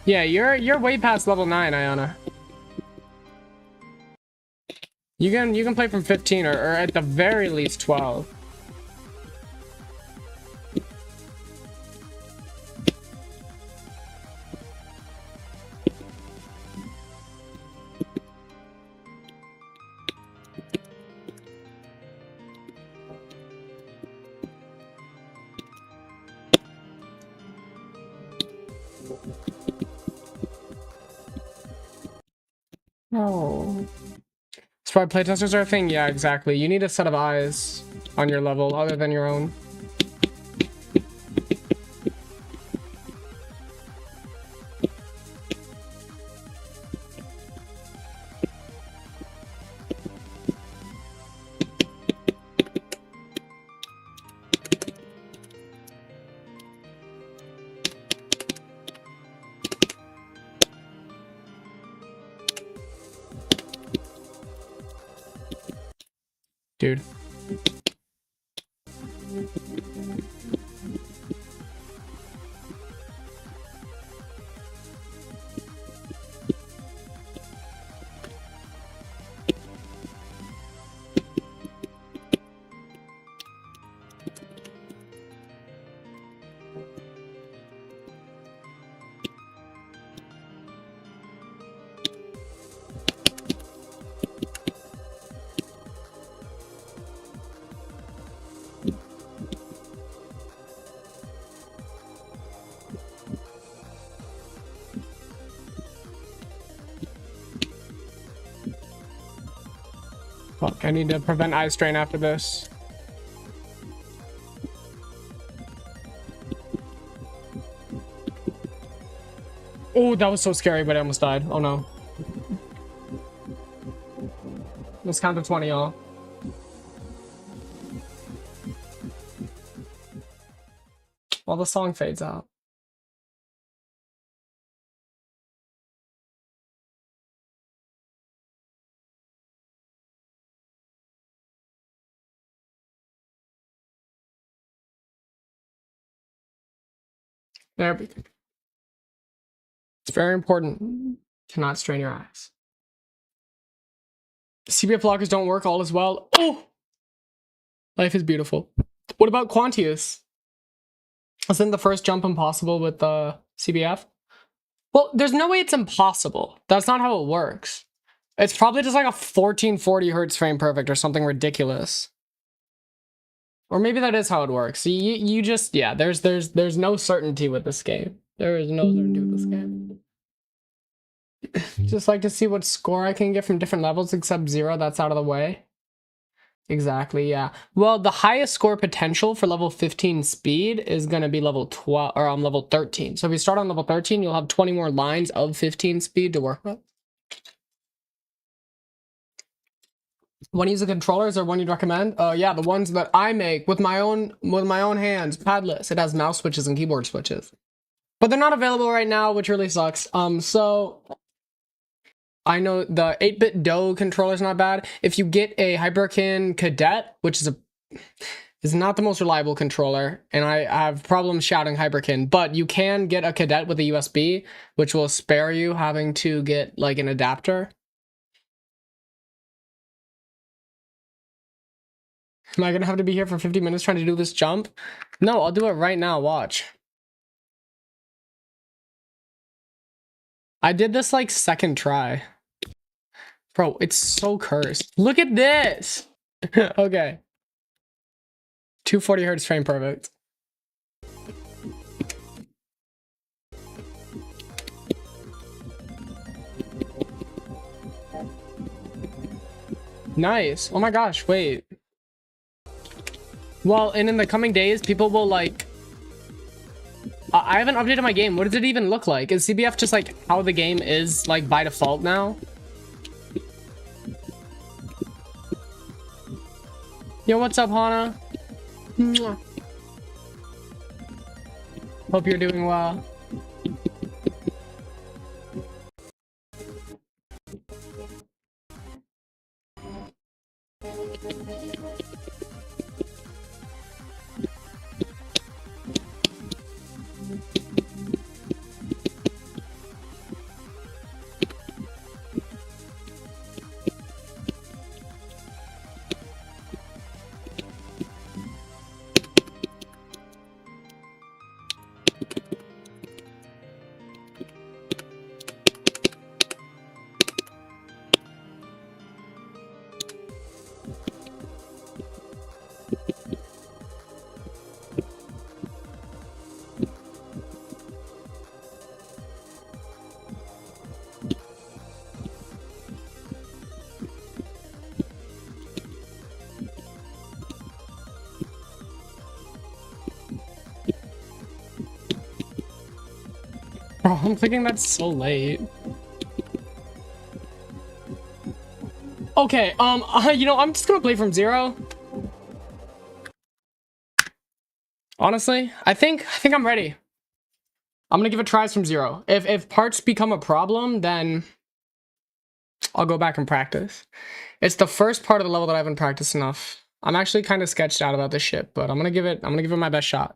Speaker 1: Yeah, you're way past level 9, Ayana. You can play from 15 or at the very least 12. Oh. That's why playtesters are a thing? Yeah, exactly. You need a set of eyes on your level other than your own. Dude. Fuck, I need to prevent eye strain after this. Oh, that was so scary, but I almost died. Oh no. Let's count to 20, y'all. While the song fades out. There we go. It's very important to not strain your eyes. CBF blockers don't work, all is well. Oh! Life is beautiful. What about Quantius? Isn't the first jump impossible with the CBF? Well, there's no way it's impossible. That's not how it works. It's probably just like a 1440 hertz frame perfect or something ridiculous. Or maybe that is how it works. You just, yeah, there's no certainty with this game. There is no certainty with this game. Just like to see what score I can get from different levels except 0, that's out of the way. Exactly, yeah. Well, the highest score potential for level 15 speed is going to be level 12 or level 13. So if you start on level 13, you'll have 20 more lines of 15 speed to work with. One use of controllers or one you'd recommend? Yeah, the ones that I make with my own hands, padless. It has mouse switches and keyboard switches. But they're not available right now, which really sucks. So I know the 8-bit DOE controller is not bad. If you get a Hyperkin Cadet, which is not the most reliable controller, and I have problems shouting Hyperkin, but you can get a Cadet with a USB, which will spare you having to get like an adapter. Am I gonna have to be here for 50 minutes trying to do this jump? No, I'll do it right now, watch. I did this like second try. Bro, it's so cursed. Look at this! Okay. 240 hertz frame perfect. Nice. Oh my gosh, wait. Well, and in the coming days, people will like... I haven't updated my game. What does it even look like? Is CBF just like how the game is like by default now? Yo, what's up, Hana? Mwah. Hope you're doing well. Bro, I'm thinking that's so late. Okay, you know, I'm just gonna play from zero. Honestly, I think I'm ready. I'm gonna give it tries from zero. If parts become a problem, then I'll go back and practice. It's the first part of the level that I haven't practiced enough. I'm actually kind of sketched out about this shit, but I'm gonna give it my best shot.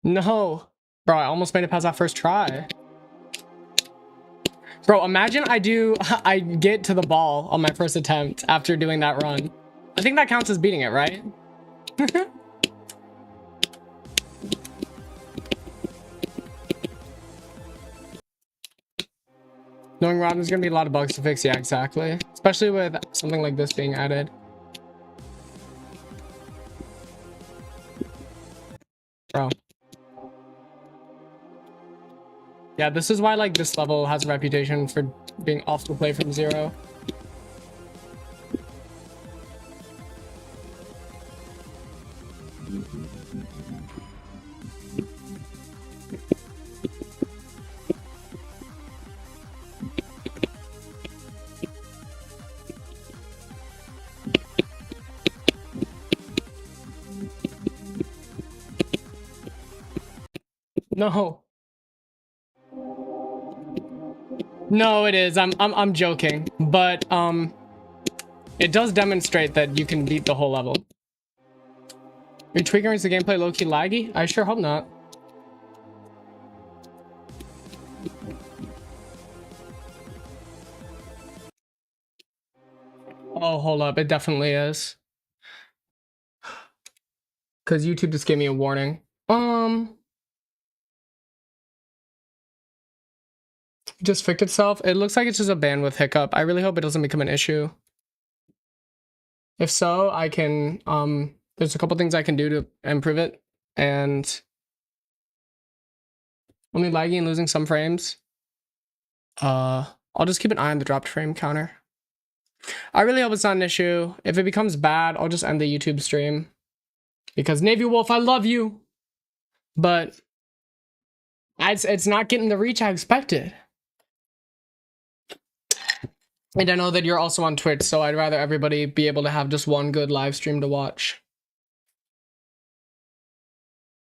Speaker 1: No. Bro, I almost made it past that first try. Bro, imagine I get to the ball on my first attempt after doing that run. I think that counts as beating it, right? Knowing Rob, there's gonna be a lot of bugs to fix, yeah, exactly. Especially with something like this being added. Bro. Yeah, this is why like this level has a reputation for being off to play from zero. No. No, it is. I'm joking, but it does demonstrate that you can beat the whole level. Your tweaking is the gameplay low-key laggy? I sure hope not. Oh, hold up. It definitely is. Because YouTube just gave me a warning. Just fixed itself. It looks like it's just a bandwidth hiccup. I really hope it doesn't become an issue. If so, I can, there's a couple things I can do to improve it. And only laggy and losing some frames. I'll just keep an eye on the dropped frame counter. I really hope it's not an issue. If it becomes bad, I'll just end the YouTube stream. Because Navy Wolf, I love you. But it's not getting the reach I expected. And I know that you're also on Twitch, so I'd rather everybody be able to have just one good live stream to watch.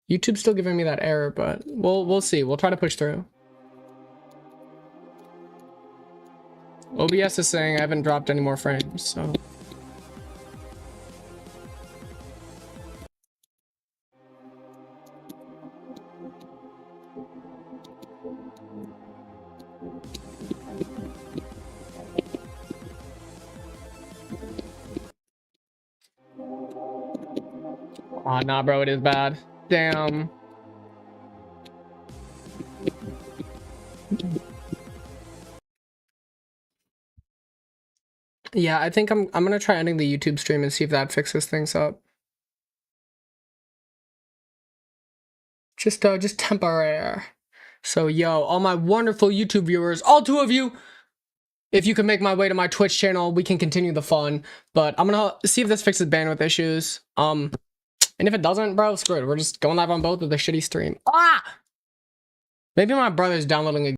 Speaker 1: YouTube's still giving me that error, but we'll see. We'll try to push through. OBS is saying I haven't dropped any more frames, so. Oh, nah, bro, it is bad. Damn. Yeah, I think I'm gonna try ending the YouTube stream and see if that fixes things up. Just temporary. So yo, all my wonderful YouTube viewers, all 2 of you, if you can make my way to my Twitch channel, we can continue the fun. But I'm gonna see if this fixes bandwidth issues. And if it doesn't, bro, screw it. We're just going live on both with a shitty stream. Ah! Maybe my brother's downloading a